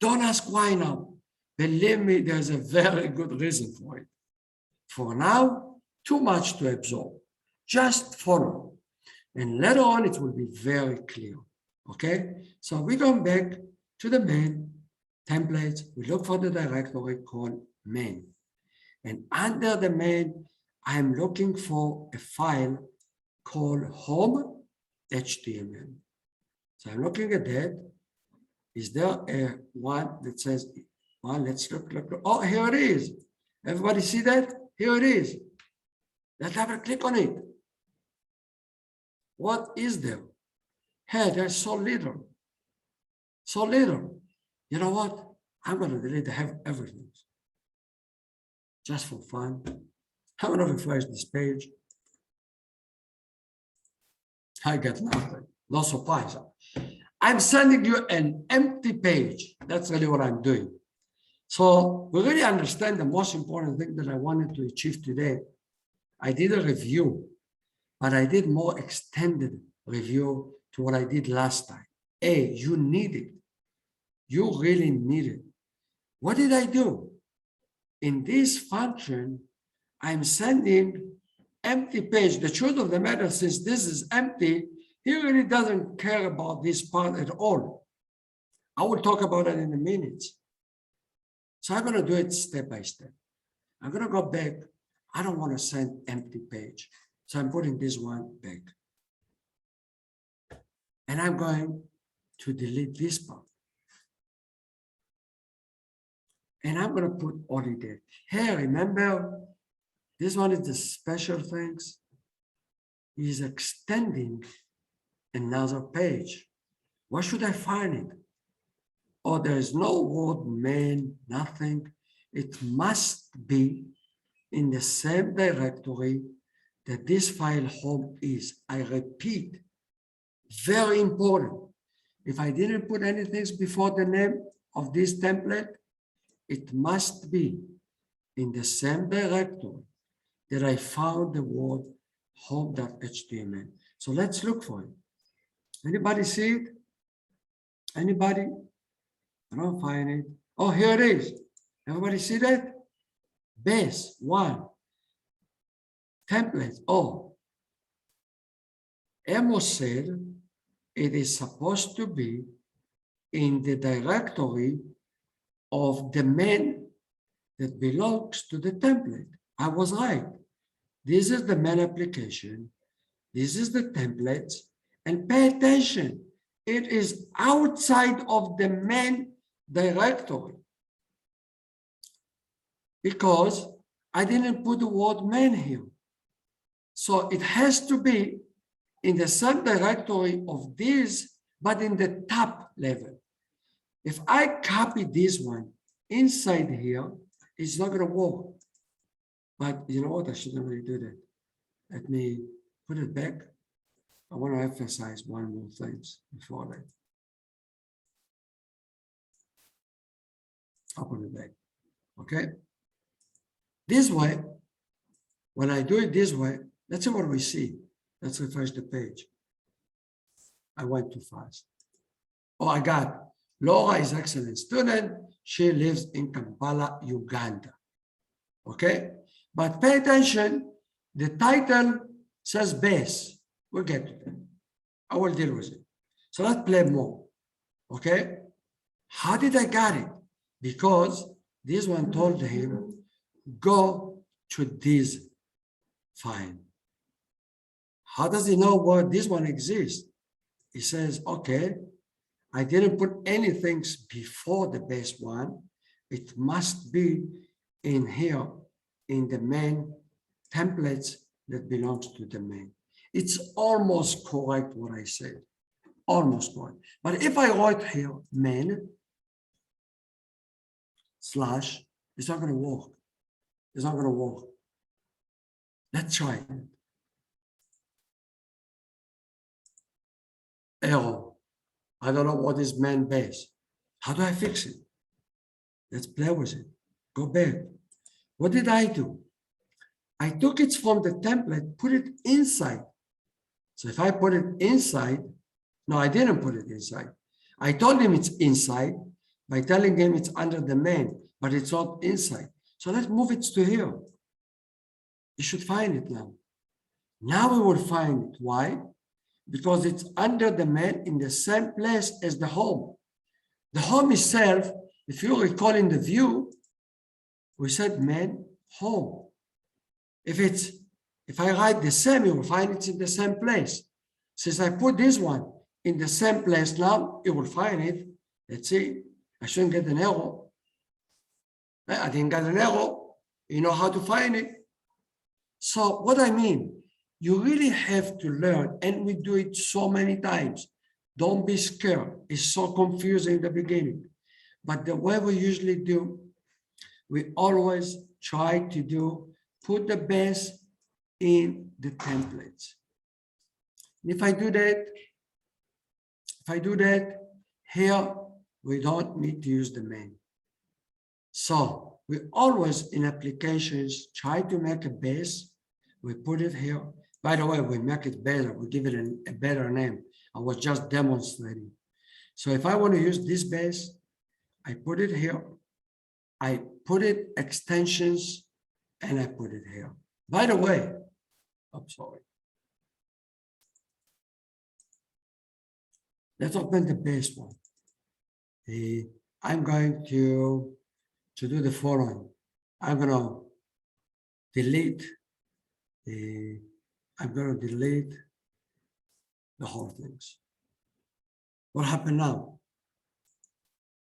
Don't ask why now. Believe me, there's a very good reason for it. For now, too much to absorb. Just follow. And later on, it will be very clear. Okay? So we go back to the main templates. We look for the directory called main. And under the main, I'm looking for a file called home.html. So I'm looking at that. Is there a one that says, well, let's look. Oh, here it is. Everybody see that? Here it is. Let's double click on it. What is there? Hey, there's so little. So little. You know what? I'm going to delete everything. Just for fun. I'm going to refresh this page. I get nothing. No surprise. I'm sending you an empty page. That's really what I'm doing. So we really understand the most important thing that I wanted to achieve today. I did a review, but I did more extended review to what I did last time. A, you need it. You really need it. What did I do? In this function, I'm sending empty page. The truth of the matter, since this is empty, he really doesn't care about this part at all. I will talk about it in a minute. So I'm going to do it step by step. I'm going to go back. I don't want to send empty page. So I'm putting this one back. And I'm going to delete this part. And I'm going to put only that. Here, remember, this one is the special things. He's extending another page. Where should I find it? Oh, there is no word main, nothing. It must be in the same directory that this file home is. I repeat, very important. If I didn't put anything before the name of this template, it must be in the same directory that I found the word home.html. So let's look for it. Anybody see it? Anybody? I don't find it. Oh, here it is. Everybody see that? Base one. Template. Oh. Amos said it is supposed to be in the directory of the main that belongs to the template. I was right. This is the main application. This is the template. And pay attention. It is outside of the main directory because I didn't put the word main here. So it has to be in the same directory of this, but in the top level. If I copy this one inside here, it's not going to work. But you know what? I shouldn't really do that. Let me put it back. I want to emphasize one more thing before that. I'll put it back. Okay? This way, when I do it this way, let's see what we see. Let's refresh the page. I went too fast. Oh, I got Laura is excellent student. She lives in Kampala, Uganda. Okay? But pay attention. The title says base. We'll get to that. I will deal with it. So let's play more. Okay? How did I get it? Because this one told him, go to this file. How does he know where this one exists? He says, okay, I didn't put anything before the base one. It must be in here in the main templates that belongs to the main. It's almost correct what I said, almost correct. But if I write here main slash, it's not going to work. It's not going to work. Let's try it. Error. I don't know what is main base. How do I fix it? Let's play with it. Go back. What did I do? I took it from the template, put it inside. So if I put it inside, no, I didn't put it inside. I told him it's inside by telling him it's under the main, but it's not inside. So let's move it to here. You should find it now. Now we will find it. Why? Because it's under the main in the same place as the home. The home itself, if you recall in the view, we said main home. If I write the same, you will find it's in the same place. Since I put this one in the same place now, you will find it. Let's see. I shouldn't get an error. I didn't get an error. You know how to find it. So what I mean, you really have to learn, and we do it so many times. Don't be scared. It's so confusing in the beginning. But the way we usually do, we always try to put the base in the templates. If I do that, here, we don't need to use the main. So we always in applications try to make a base. We put it here. By the way, we make it better. We give it a better name. I was just demonstrating. So if I want to use this base, I put it here. I put it extensions and I put it here. By the way, I'm sorry. Let's open the base one. I'm going to do the following. I'm going to delete the whole things. What happened now?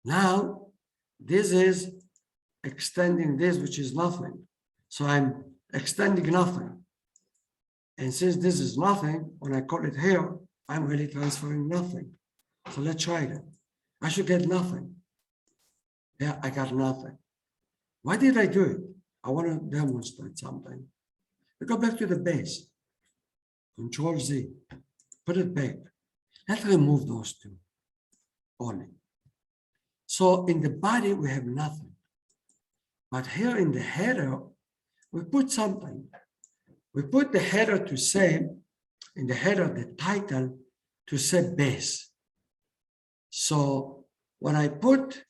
Now, this is extending this, which is nothing. So I'm extending nothing. And since this is nothing, when I call it here, I'm really transferring nothing. So let's try that. I should get nothing. Yeah, I got nothing. Why did I do it? I want to demonstrate something. We go back to the base. Control Z, put it back. Let's remove those two only. So in the body, we have nothing. But here in the header, we put something. We put the header to say, in the header, the title to say base. So when I put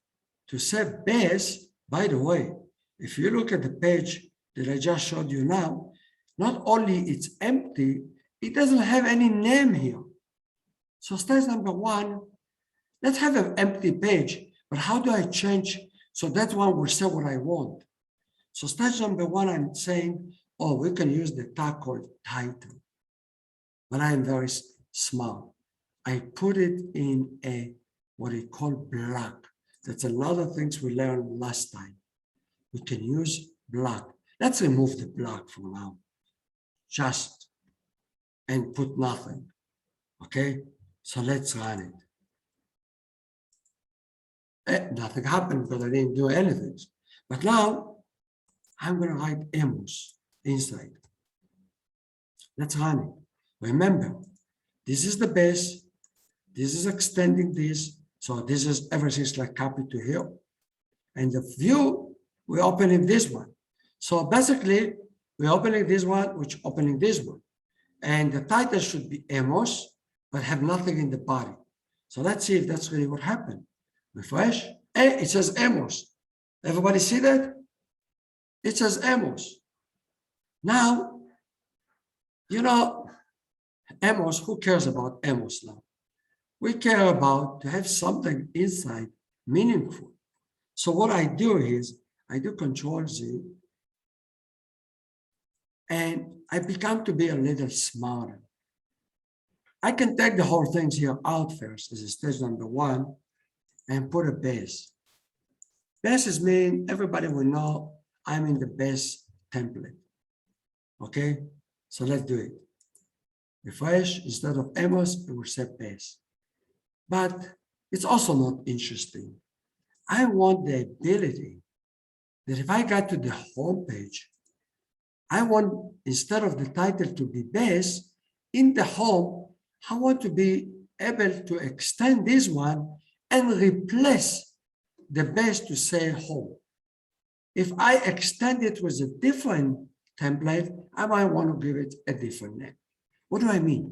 to say base, by the way, if you look at the page that I just showed you now, not only it's empty, it doesn't have any name here. So stage number one, let's have an empty page, but how do I change? So that one will say what I want. So stage number one, I'm saying, oh, we can use the tag called title, but I am very smart. I put it in a, what we call block. That's another things we learned last time. We can use block. Let's remove the block for now. Just, and put nothing, okay? So let's run it. Nothing happened because I didn't do anything. But now, I'm gonna write Amos inside. Let's run it. Remember, this is the base, this is extending this, so this is everything's like copied to here. And the view, we're opening this one. So basically, we're opening this one, which opening this one. And the title should be Amos, but have nothing in the body. So let's see if that's really what happened. Refresh. Hey, it says Amos. Everybody see that? It says Amos. Now, you know, Amos, who cares about Amos now? We care about to have something inside meaningful. So what I do is, I do Control Z, and I become to be a little smarter. I can take the whole things here out first as a stage number one and put a base. Bases mean everybody will know I'm in the base template. Okay, so let's do it. Refresh, instead of Amos, it will say base. But it's also not interesting. I want the ability that if I got to the home page, I want, instead of the title to be base, in the home, I want to be able to extend this one and replace the base to say home. If I extend it with a different template, I might want to give it a different name. What do I mean?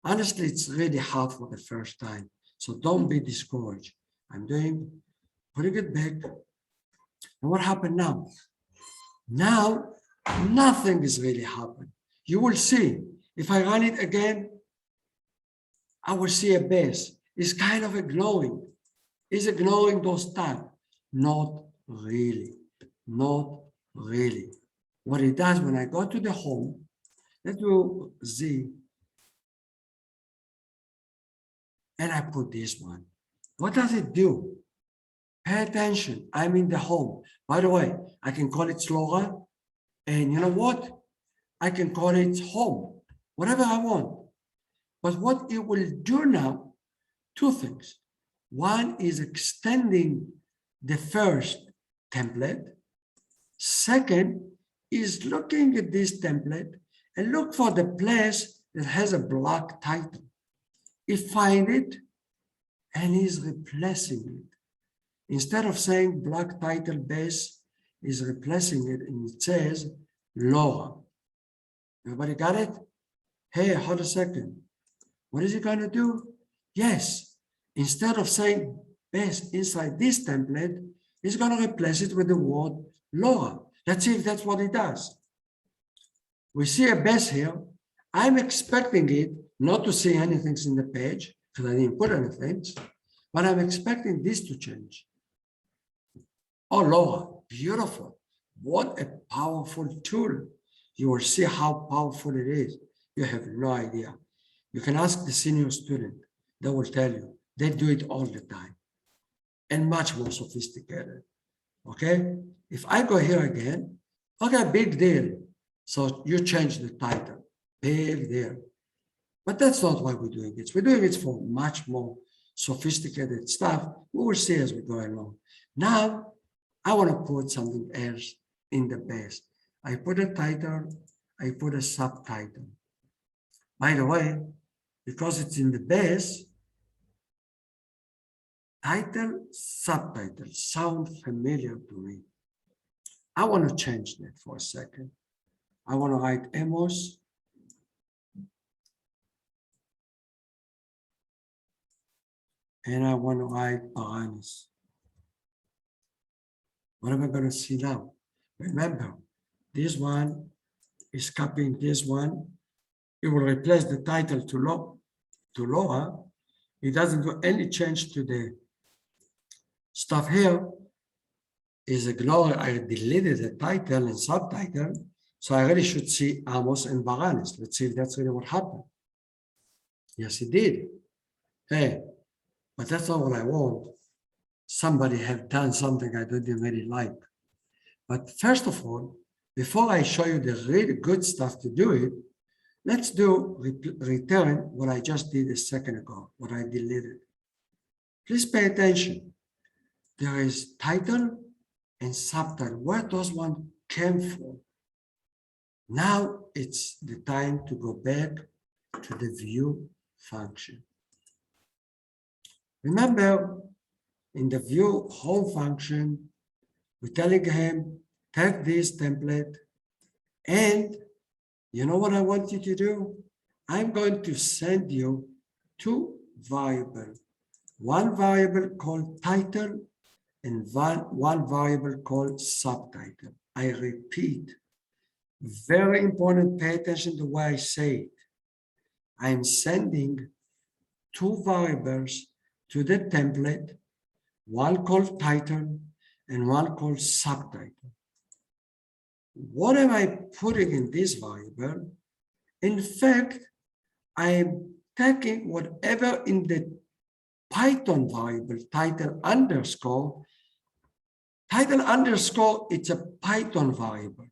Honestly, it's really hard for the first time, so don't be discouraged. I'm putting it back. And what happened now? Now, nothing is really happened. You will see, if I run it again, I will see a base. It's kind of ignoring. It's ignoring those tags. Not really, not really. What it does when I go to the home, let's do Z, and I put this one. What does it do? Pay attention, I'm in the home. By the way, I can call it Slora, and you know what? I can call it home, whatever I want. But what it will do now, two things. One is extending the first template. Second is looking at this template and look for the place that has a block title. It finds it and is replacing it. Instead of saying block title base, is replacing it and it says Laura. Everybody got it? Hey, hold a second. What is it going to do? Yes, instead of saying base inside this template, it's going to replace it with the word Laura. Let's see if that's what it does. We see a base here. I'm expecting it not to see anything in the page because I didn't put anything, but I'm expecting this to change. Oh, Laura, beautiful. What a powerful tool. You will see how powerful it is. You have no idea. You can ask the senior student. They will tell you. They do it all the time and much more sophisticated. Okay? If I go here again, okay, big deal. So you change the title, big deal. But that's not why we're doing it. We're doing it for much more sophisticated stuff. We will see as we go along. Now, I want to put something else in the base. I put a title, I put a subtitle. By the way, because it's in the base, title, subtitle sound familiar to me. I want to change that for a second. I want to write Amos. And I want to write Baranis. What am I going to see now? Remember, this one is copying this one. It will replace the title to Laura. It doesn't do any change to the stuff here. Is ignored. I deleted the title and subtitle. So I really should see Amos and Baranis. Let's see if that's really what happened. Yes, it did. Hey, but that's not what I want. Somebody have done something I didn't really like. But first of all, before I show you the really good stuff to do it, let's do return what I just did a second ago, what I deleted. Please pay attention. There is title and subtitle, where those ones came from. Now it's the time to go back to the view function. Remember, in the view home function, we're telling him, take this template, and you know what I want you to do? I'm going to send you two variables. One variable called title and one variable called subtitle. I repeat, very important, pay attention to the way I say it. I'm sending two variables to the template, one called title and one called subtitle. What am I putting in this variable? In fact, I'm taking whatever in the Python variable title underscore, it's a Python variable.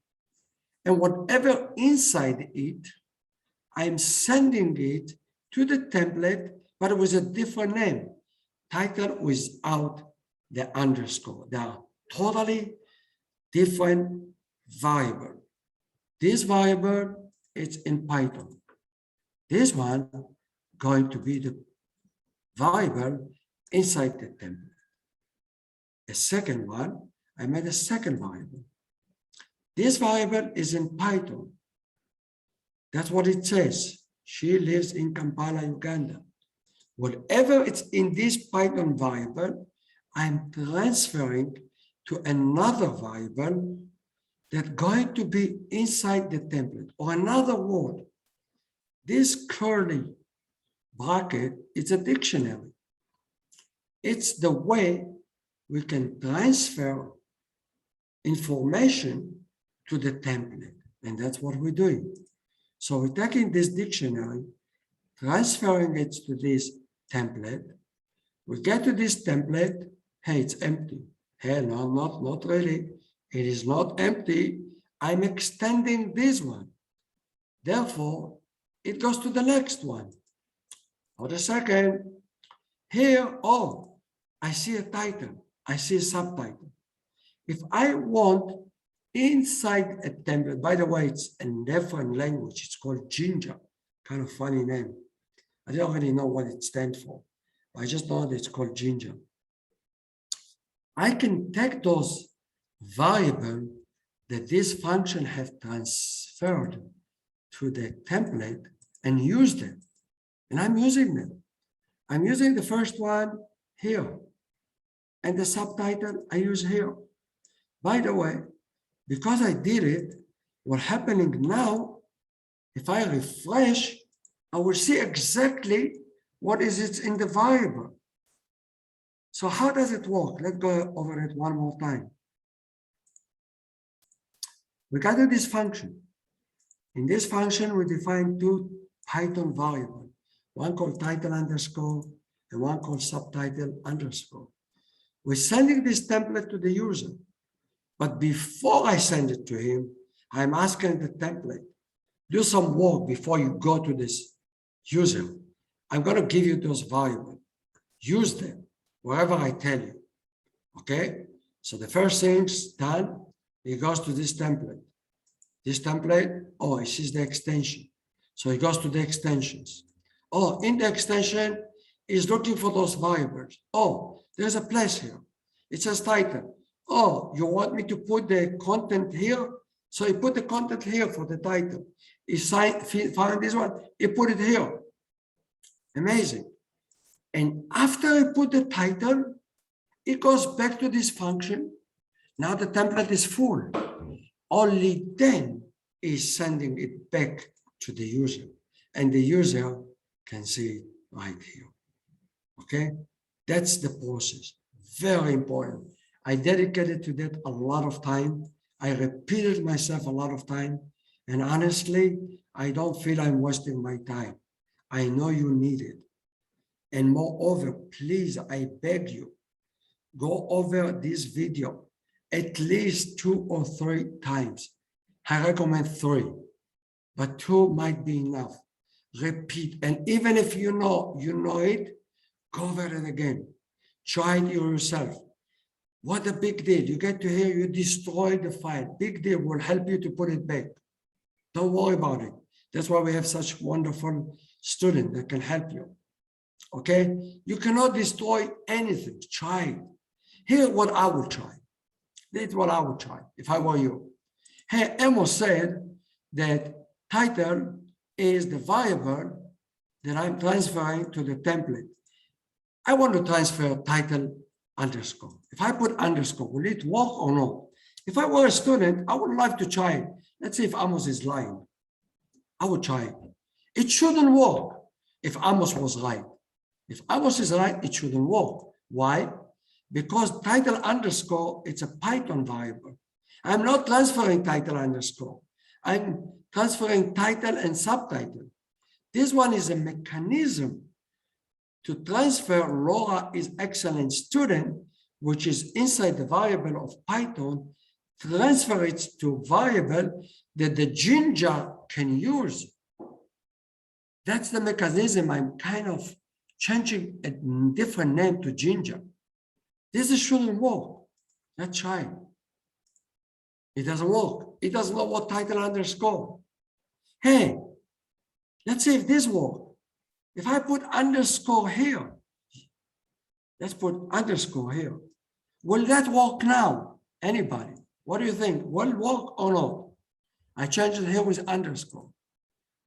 And whatever inside it, I'm sending it to the template, but with a different name, title without the underscore. They are totally different variable. This variable is in Python. This one going to be the variable inside the template. A second one, I made a second variable. This variable is in Python. That's what it says. She lives in Kampala, Uganda. Whatever it's in this Python variable, I'm transferring to another variable that's going to be inside the template. Or another word, this curly bracket is a dictionary. It's the way we can transfer information to the template. And that's what we're doing. So we're taking this dictionary, transferring it to this template. We get to this template, hey, it's empty. Hey, no, not really. It is not empty. I'm extending this one. Therefore, it goes to the next one. Hold a second. Here, oh, I see a title. I see a subtitle. If I want inside a template, by the way, it's a different language. It's called Ginger, kind of funny name. I don't really know what it stands for. I just know that it's called Ginger. I can take those variables that this function have transferred to the template and use them. And I'm using them. I'm using the first one here. And the subtitle I use here. By the way, because I did it, what's happening now, if I refresh, I will see exactly what is it in the variable. So how does it work? Let's go over it one more time. We got to this function. In this function, we define two Python variables, one called title underscore and one called subtitle underscore. We're sending this template to the user. But before I send it to him, I'm asking the template, do some work before you go to this user. I'm going to give you those variables. Use them wherever I tell you. Okay? So the first thing's done, it goes to this template. This template, oh, it sees the extension. So it goes to the extensions. Oh, in the extension, it's looking for those variables. Oh, there's a place here. It says title. Oh, you want me to put the content here? So you put the content here for the title. You find this one, you put it here. Amazing. And after I put the title, it goes back to this function. Now the template is full. Only then is sending it back to the user. And the user can see it right here. Okay? That's the process. Very important. I dedicated to that a lot of time. I repeated myself a lot of time. And honestly, I don't feel I'm wasting my time. I know you need it. And moreover, please, I beg you, go over this video at least 2 or 3 times. I recommend 3, but 2 might be enough. Repeat, and even if you know it, go over it again. Try it yourself. What a big deal. You get to hear you destroy the file. Big deal, will help you to put it back. Don't worry about it. That's why we have such wonderful students that can help you. Okay? You cannot destroy anything. Try it. Here's what I would try. This is what I would try if I were you. Hey, Amos said that title is the variable that I'm transferring to the template. I want to transfer title underscore. If I put underscore, will it work or not? If I were a student, I would like to try it. Let's see if Amos is lying. I would try it. It shouldn't work if Amos was right. If Amos is right, it shouldn't work. Why? Because title underscore, it's a Python variable. I'm not transferring title underscore. I'm transferring title and subtitle. This one is a mechanism to transfer Laura is excellent student, which is inside the variable of Python, transfer it to variable that the Ginger can use. That's the mechanism. I'm kind of changing a different name to Ginger. This shouldn't work. Let's try. It doesn't work. It doesn't know what title underscore. Hey, let's see if this works. If I put underscore here, let's put underscore here. Will that work now? Anybody? What do you think? Will it work or not? I changed it here with underscore.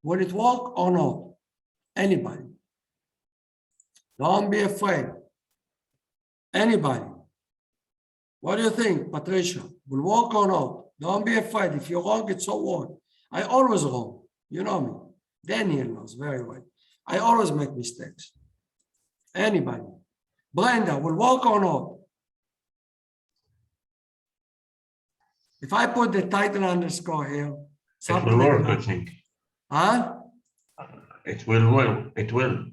Will it work or not? Anybody? Don't be afraid. Anybody? What do you think, Patricia? Will work or not? Don't be afraid. If you're wrong, it's so what? I always wrong. You know me. Daniel knows very well. I always make mistakes. Anybody? Brenda, will work or not? If I put the title underscore here, It will work, I think. Huh? It will. It will.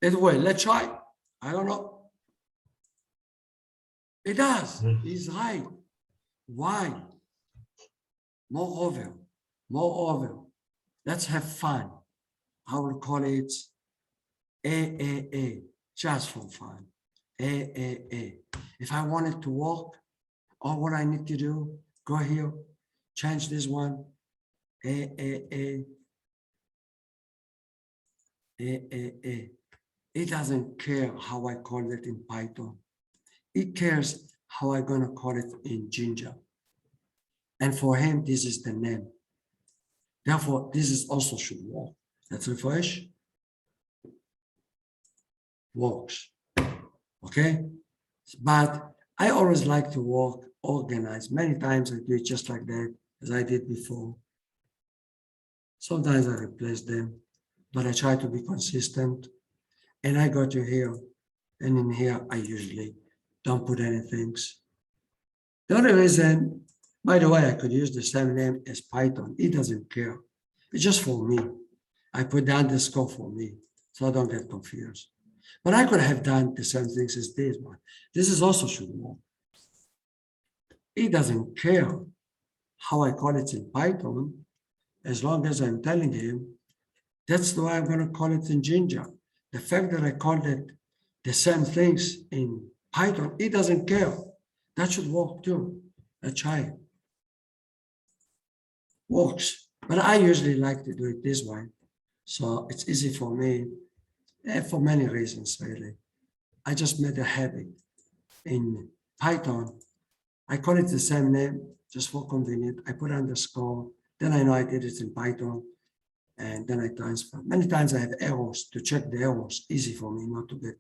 It will. Let's try. I don't know. It does. He's right. Why? Moreover. Let's have fun. I will call it AAA, just for fun. AAA. If I want it to work, all what I need to do, go here, change this one, AAA. AAA. It doesn't care how I call it in Python. It cares how I'm gonna call it in Ginger. And for him, this is the name. Therefore, this is also should work. Let's refresh. Works. Okay? But I always like to work organized. Many times I do it just like that, as I did before. Sometimes I replace them, but I try to be consistent. And I go to here, and in here, I usually don't put anything. The only reason, by the way, I could use the same name as Python. It doesn't care. It's just for me. I put the underscore for me, so I don't get confused. But I could have done the same things as this one. This is also should work. It doesn't care how I call it in Python, as long as I'm telling him, that's the way I'm going to call it in Ginger. The fact that I called it the same things in Python, it doesn't care. That should work too. Let's try it. Works. But I usually like to do it this way. So it's easy for me, for many reasons, really. I just made a habit. In Python, I call it the same name, just for convenient. I put underscore, then I know I did it in Python, and then I transfer. Many times I have errors. To check the errors, easy for me not to get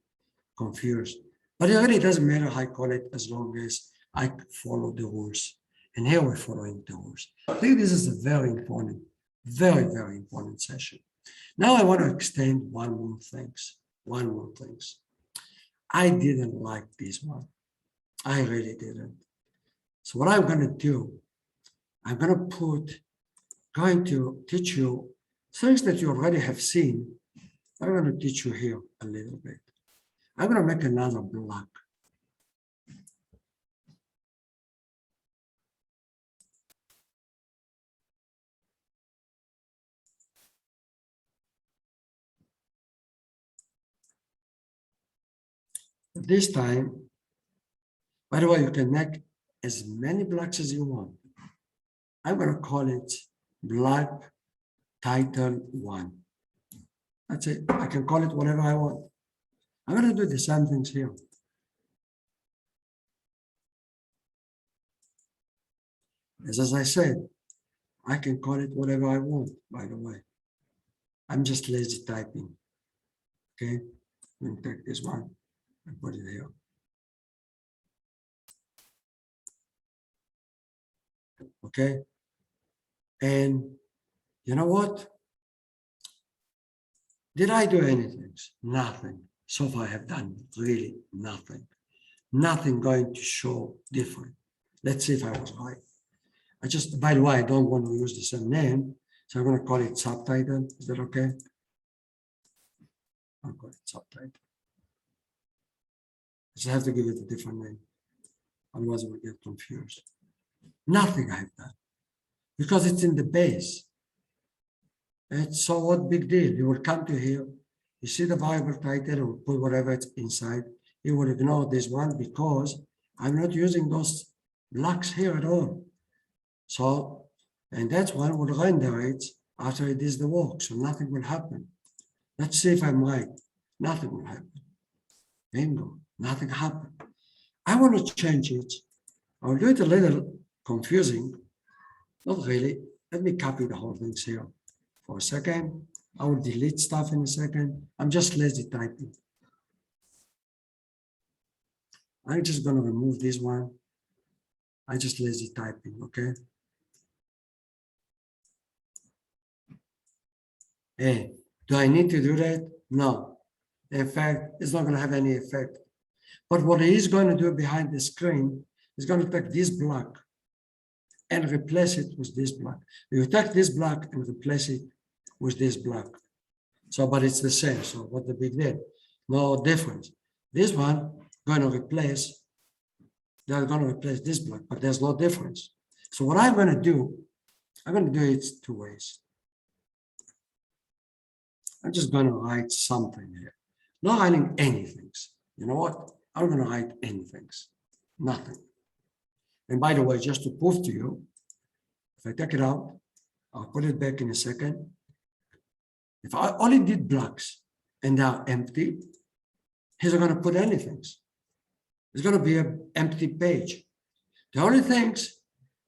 confused. But it really doesn't matter how I call it, as long as I follow the rules. And here we're following the rules. I think this is a very important, very, very important session. Now I want to extend one more thing. I didn't like this one. I really didn't. So what I'm going to do, I'm going to teach you things that you already have seen. I'm going to teach you here a little bit. I'm going to make another block. This time, by the way, you can make as many blocks as you want. I'm going to call it block title 1. That's it. I can call it whatever I want. I'm going to do the same things here. As I said, I can call it whatever I want, by the way. I'm just lazy typing. Okay, I'm going to take this one and put it here. Okay, and you know what? Did I do anything? Nothing. So far I have done really nothing. Nothing going to show different. Let's see if I was right. I just, by the way, I don't want to use the same name, so I'm going to call it subtitle. Is that okay? I'll call it subtitle. I just have to give it a different name. Otherwise, we'll get confused. Nothing I have done because it's in the base. And so what big deal? You will come to here, you see the variable title, and put whatever it's inside. You will ignore this one because I'm not using those blocks here at all. So, and that one will render it after it is the work, so nothing will happen. Let's see if I'm right. Nothing will happen. Bingo, nothing happened. I want to change it. I'll do it a little confusing. Not really. Let me copy the whole thing here for a second. I will delete stuff in a second. I'm just lazy typing. I'm just going to remove this one. I just lazy typing, okay? Hey, do I need to do that? No. In fact, it's not going to have any effect. But what it is going to do behind the screen is going to take this block and replace it with this block. You take this block and replace it with this block. So, but it's the same. So what the big deal? No difference. This one going to replace, they're going to replace this block, but there's no difference. So what I'm going to do it two ways. I'm just going to write something here. Not writing anything. You know what? I'm going to write anything. Nothing. And by the way, just to prove to you, if I take it out, I'll put it back in a second. If I only did blocks and they are empty, here's not going to put anything. It's going to be an empty page. The only things,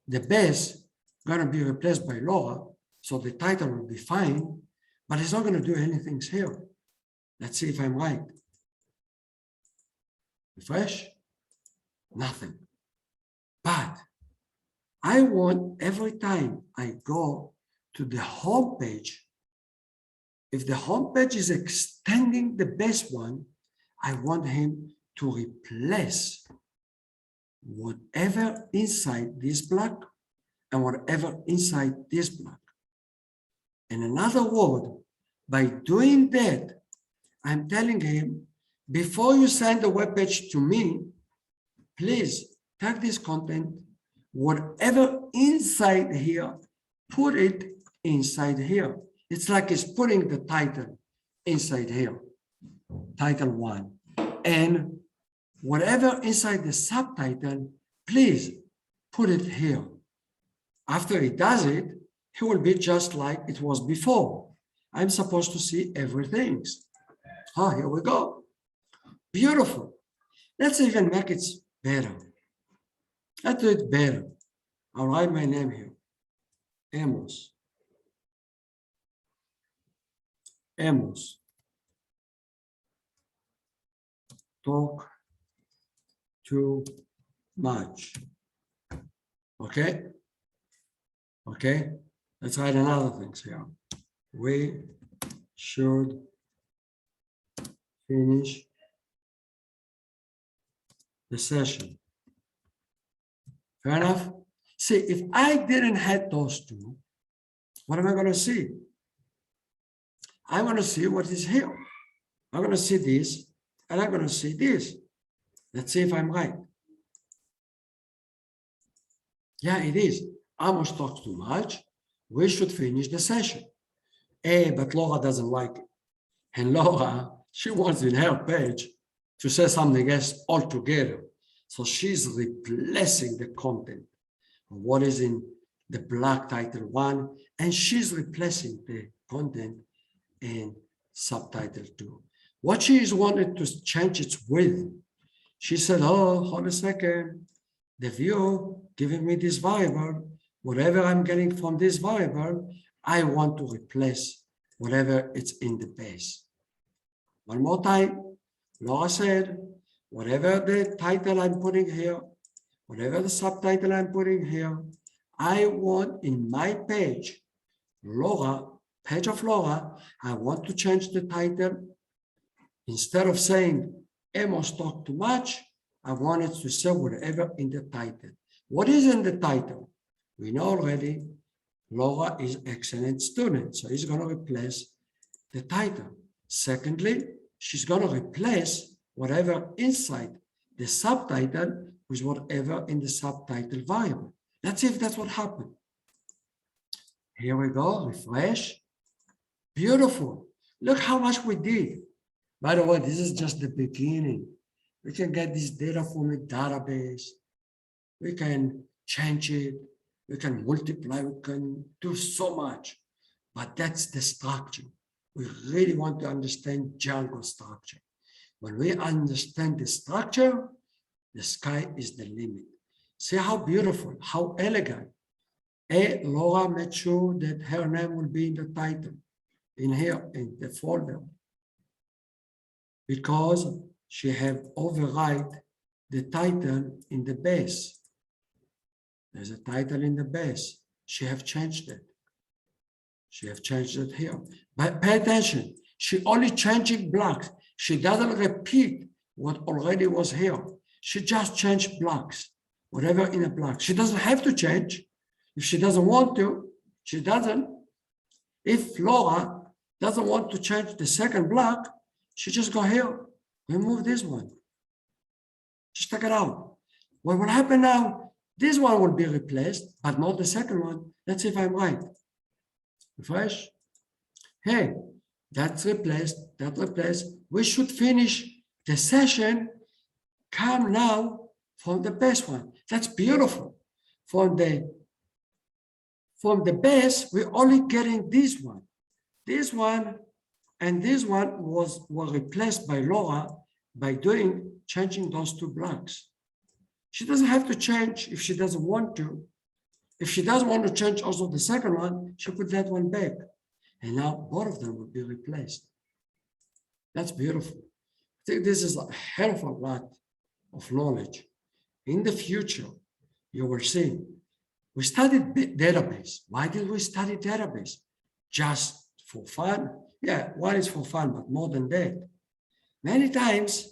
the base, going to be replaced by Laura, so the title will be fine, but it's not going to do anything here. Let's see if I'm right. Refresh, nothing. But I want every time I go to the home page, if the home page is extending the base one, I want him to replace whatever inside this block and whatever inside this block. In another word, by doing that, I'm telling him, before you send the web page to me, please take this content, whatever inside here, put it inside here. It's like it's putting the title inside here, title 1. And whatever inside the subtitle, please put it here. After he does it, he will be just like it was before. I'm supposed to see everything. Oh, here we go. Beautiful. Let's even make it better. Let's do it better. I'll write my name here. Amos. Amos. Talk too much. Okay? Okay? Let's write another thing here. We should finish the session. Fair enough? See, if I didn't have those two, what am I going to see? I'm going to see what is here. I'm going to see this, and I'm going to see this. Let's see if I'm right. Yeah, it is. Amos talks too much. We should finish the session. But Laura doesn't like it. And Laura, she wants in her page to say something else altogether. So she's replacing the content of what is in the block title 1, and she's replacing the content in subtitle 2. What she is wanted to change its width. She said, oh, hold a second. The view giving me this variable, whatever I'm getting from this variable, I want to replace whatever it's in the base. One more time, Laura said, whatever the title I'm putting here, whatever the subtitle I'm putting here, I want in my page, Laura, page of Laura, I want to change the title. Instead of saying Amos talked too much, I wanted to say whatever in the title. What is in the title? We know already Laura is excellent student, so he's going to replace the title. Secondly, she's going to replace whatever inside the subtitle with whatever in the subtitle variable. Let's see if that's what happened. Here we go, refresh. Beautiful. Look how much we did. By the way, this is just the beginning. We can get this data from a database. We can change it. We can multiply. We can do so much. But that's the structure. We really want to understand Django structure. When we understand the structure, the sky is the limit. See how beautiful, how elegant. Laura made sure that her name will be in the title, in here, in the folder, because she have override the title in the base. There's a title in the base. She have changed it. She have changed it here. But pay attention, she only changing blocks. She doesn't repeat what already was here. She just changed blocks, whatever in a block. She doesn't have to change. If she doesn't want to, she doesn't. If Laura doesn't want to change the second block, she just go here, remove this one. Just take it out. What will happen now? This one will be replaced, but not the second one. Let's see if I'm right. Refresh. Hey, that's replaced, that replaced. We should finish the session. Come now from the base one. That's beautiful. From the base, we're only getting this one. This one and this one were replaced by Laura by changing those two blocks. She doesn't have to change if she doesn't want to. If she doesn't want to change also the second one, she put that one back. And now both of them will be replaced. That's beautiful. I think this is a hell of a lot of knowledge. In the future, you will see. We studied database. Why did we study database? Just for fun? Yeah, one is for fun, but more than that. Many times,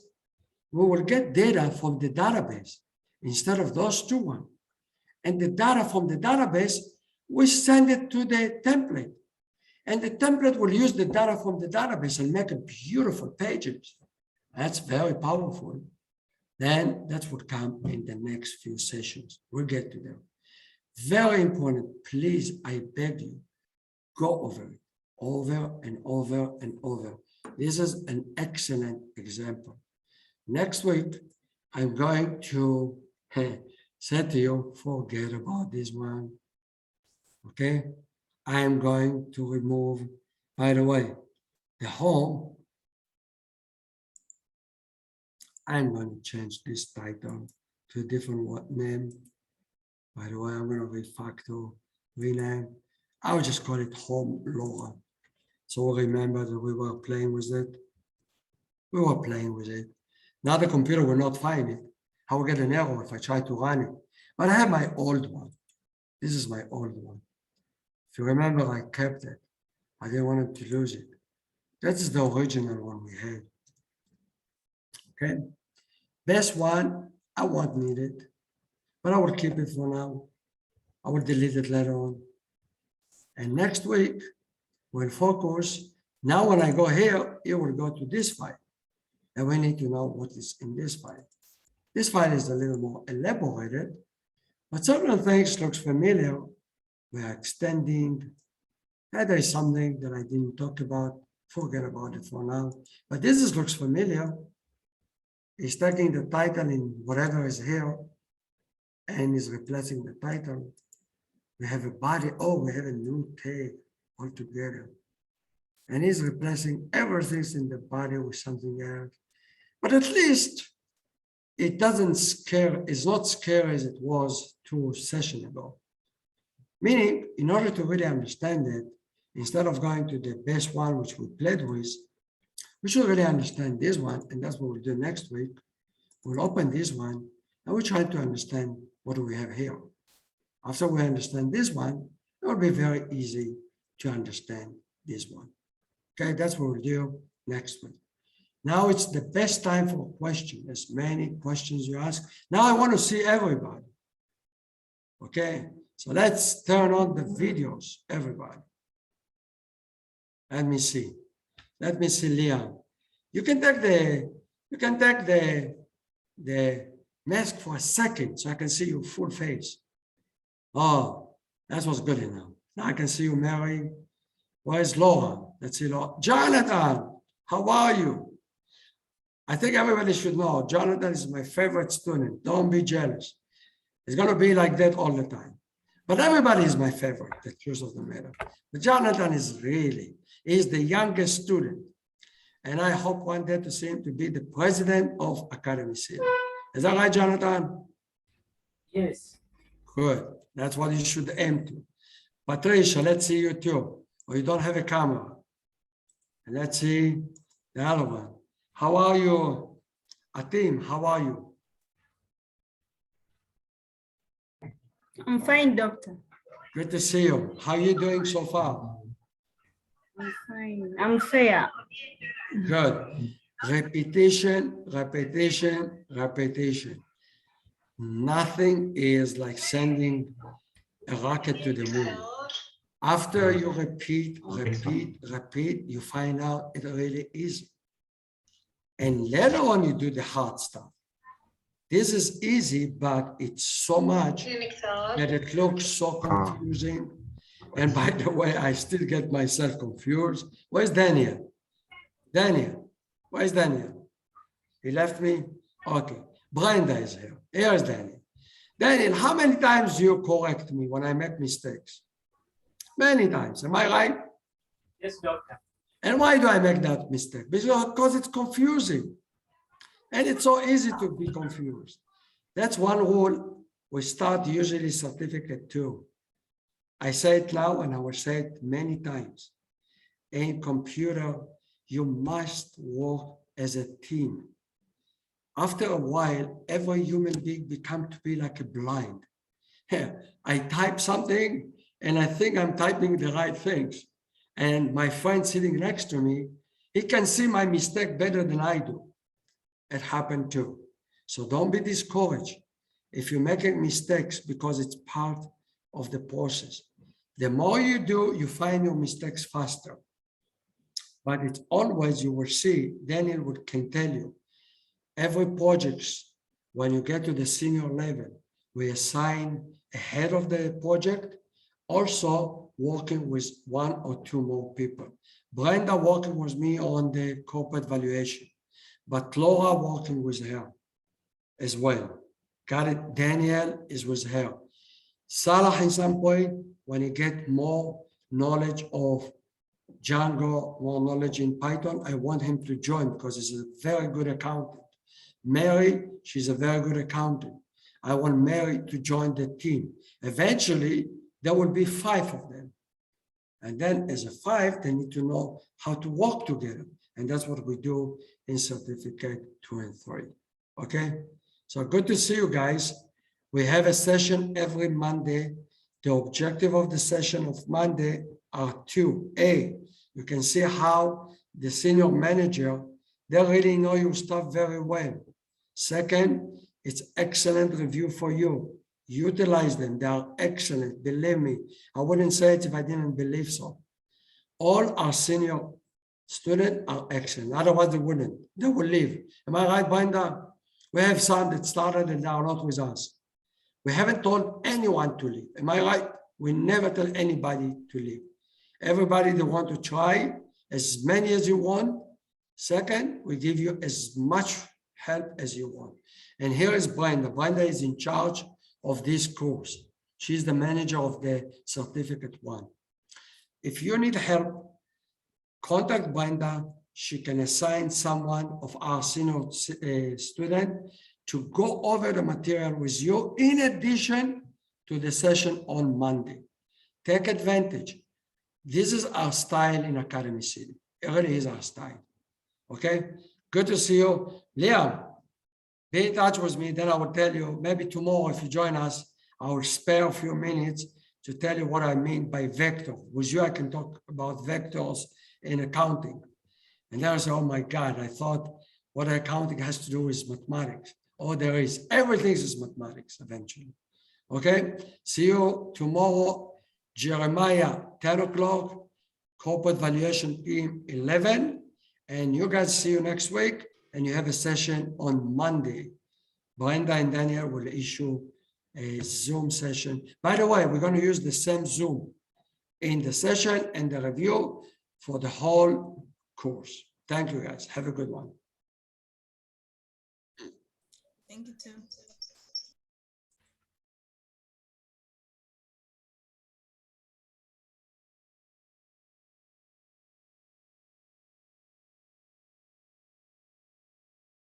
we will get data from the database instead of those two ones. And the data from the database, we send it to the template. And the template will use the data from the database and make a beautiful pages. That's very powerful. Then that would come in the next few sessions. We'll get to them. Very important. Please, I beg you, go over it, over and over and over. This is an excellent example. Next week, I'm going to say to you, forget about this one. Okay? I am going to remove, by the way, the home. I'm going to change this title to a different name. By the way, I'm going to refactor, rename. I will just call it home Laura. So we'll remember that we were playing with it. We were playing with it. Now the computer will not find it. I will get an error if I try to run it. But I have my old one. This is my old one. If you remember, I kept it. I didn't want to lose it. That is the original one we had. Okay. Best one, I won't need it, but I will keep it for now. I will delete it later on. And next week, we'll focus. Now, when I go here, it will go to this file. And we need to know what is in this file. This file is a little more elaborated, but certain things looks familiar. We are extending. And there is something that I didn't talk about. Forget about it for now. But this looks familiar. It's taking the title in whatever is here and is replacing the title. We have a body. Oh, we have a new tag altogether. And he's replacing everything in the body with something else. But at least it doesn't scare, it's not scary as it was 2 sessions ago. Meaning, in order to really understand it, instead of going to the best one, which we played with, we should really understand this one, and that's what we'll do next week. We'll open this one, and we'll try to understand what do we have here. After we understand this one, it will be very easy to understand this one. Okay, that's what we'll do next week. Now it's the best time for questions. As many questions you ask. Now I want to see everybody. Okay, so let's turn on the videos, everybody. Let me see. Let me see Leon. You can take the mask for a second so I can see your full face. Oh, that was good enough. Now I can see you, Mary. Where's Laura? Let's see, Laura. Jonathan, how are you? I think everybody should know Jonathan is my favorite student. Don't be jealous. It's going to be like that all the time. But everybody is my favorite, the truth of the matter. But Jonathan is really, he's the youngest student. And I hope one day to see him to be the president of Academy City. Is that right, Jonathan? Yes. Good. That's what you should aim to. Patricia, let's see you too. Or you don't have a camera. And let's see the other one. How are you? Atim, how are you? I'm fine, doctor. Good to see you. How are you doing so far? I'm fine. I'm fair. Good. Repetition, repetition, repetition. Nothing is like sending a rocket to the moon. After you repeat, you find out it really is. And later on, you do the hard stuff. This is easy, but it's so much that it looks so confusing. And by the way, I still get myself confused. Where's Daniel? Daniel, where's Daniel? He left me? Okay. Brenda is here. Here's Daniel. Daniel, how many times do you correct me when I make mistakes? Many times. Am I right? Yes, doctor. And why do I make that mistake? Because it's confusing. And it's so easy to be confused. That's one rule. We start usually certificate 2. I say it now and I will say it many times. In computer, you must work as a team. After a while, every human being becomes to be like a blind. I type something and I think I'm typing the right things. And my friend sitting next to me, he can see my mistake better than I do. It happened too. So don't be discouraged if you're making mistakes because it's part of the process. The more you do, you find your mistakes faster. But it's always, you will see, Daniel can tell you, every project, when you get to the senior level, we assign a head of the project, also working with 1 or 2 more people. Brenda working with me on the corporate valuation, but Laura working with her as well. Got it? Daniel is with her. Salah, in some point, when you get more knowledge of Django, more knowledge in Python, I want him to join because he's a very good accountant. Mary, she's a very good accountant. I want Mary to join the team. Eventually, there will be 5 of them. And then as a 5, they need to know how to work together. And that's what we do in certificate 2 and 3. Okay? So good to see you guys. We have a session every Monday. The objective of the session of Monday are 2. A, you can see how the senior manager, they really know your stuff very well. Second, it's excellent review for you. Utilize them. They are excellent. Believe me. I wouldn't say it if I didn't believe so. All our senior students are excellent. Otherwise, they wouldn't. They will leave. Am I right, Brenda? We have some that started and they are not with us. We haven't told anyone to leave. Am I right? We never tell anybody to leave. Everybody that want to try, as many as you want. Second, we give you as much help as you want. And here is Brenda. Brenda is in charge of this course. She's the manager of the certificate 1. If you need help, contact Brenda. She can assign someone of our senior student to go over the material with you in addition to the session on Monday. Take advantage. This is our style in Academy City. It really is our style. Okay? Good to see you. Liam, be in touch with me. Then I will tell you, maybe tomorrow if you join us, I will spare a few minutes to tell you what I mean by vector. With you, I can talk about vectors in accounting. And then I say, oh my God, I thought what accounting has to do with mathematics. Oh, there is. Everything is mathematics eventually. Okay? See you tomorrow. Jeremiah, 10 o'clock. Corporate valuation team, 11. And you guys see you next week, and you have a session on Monday. Brenda and Daniel will issue a Zoom session. By the way, we're going to use the same Zoom in the session and the review for the whole course. Thank you, guys. Have a good one. Thank you too.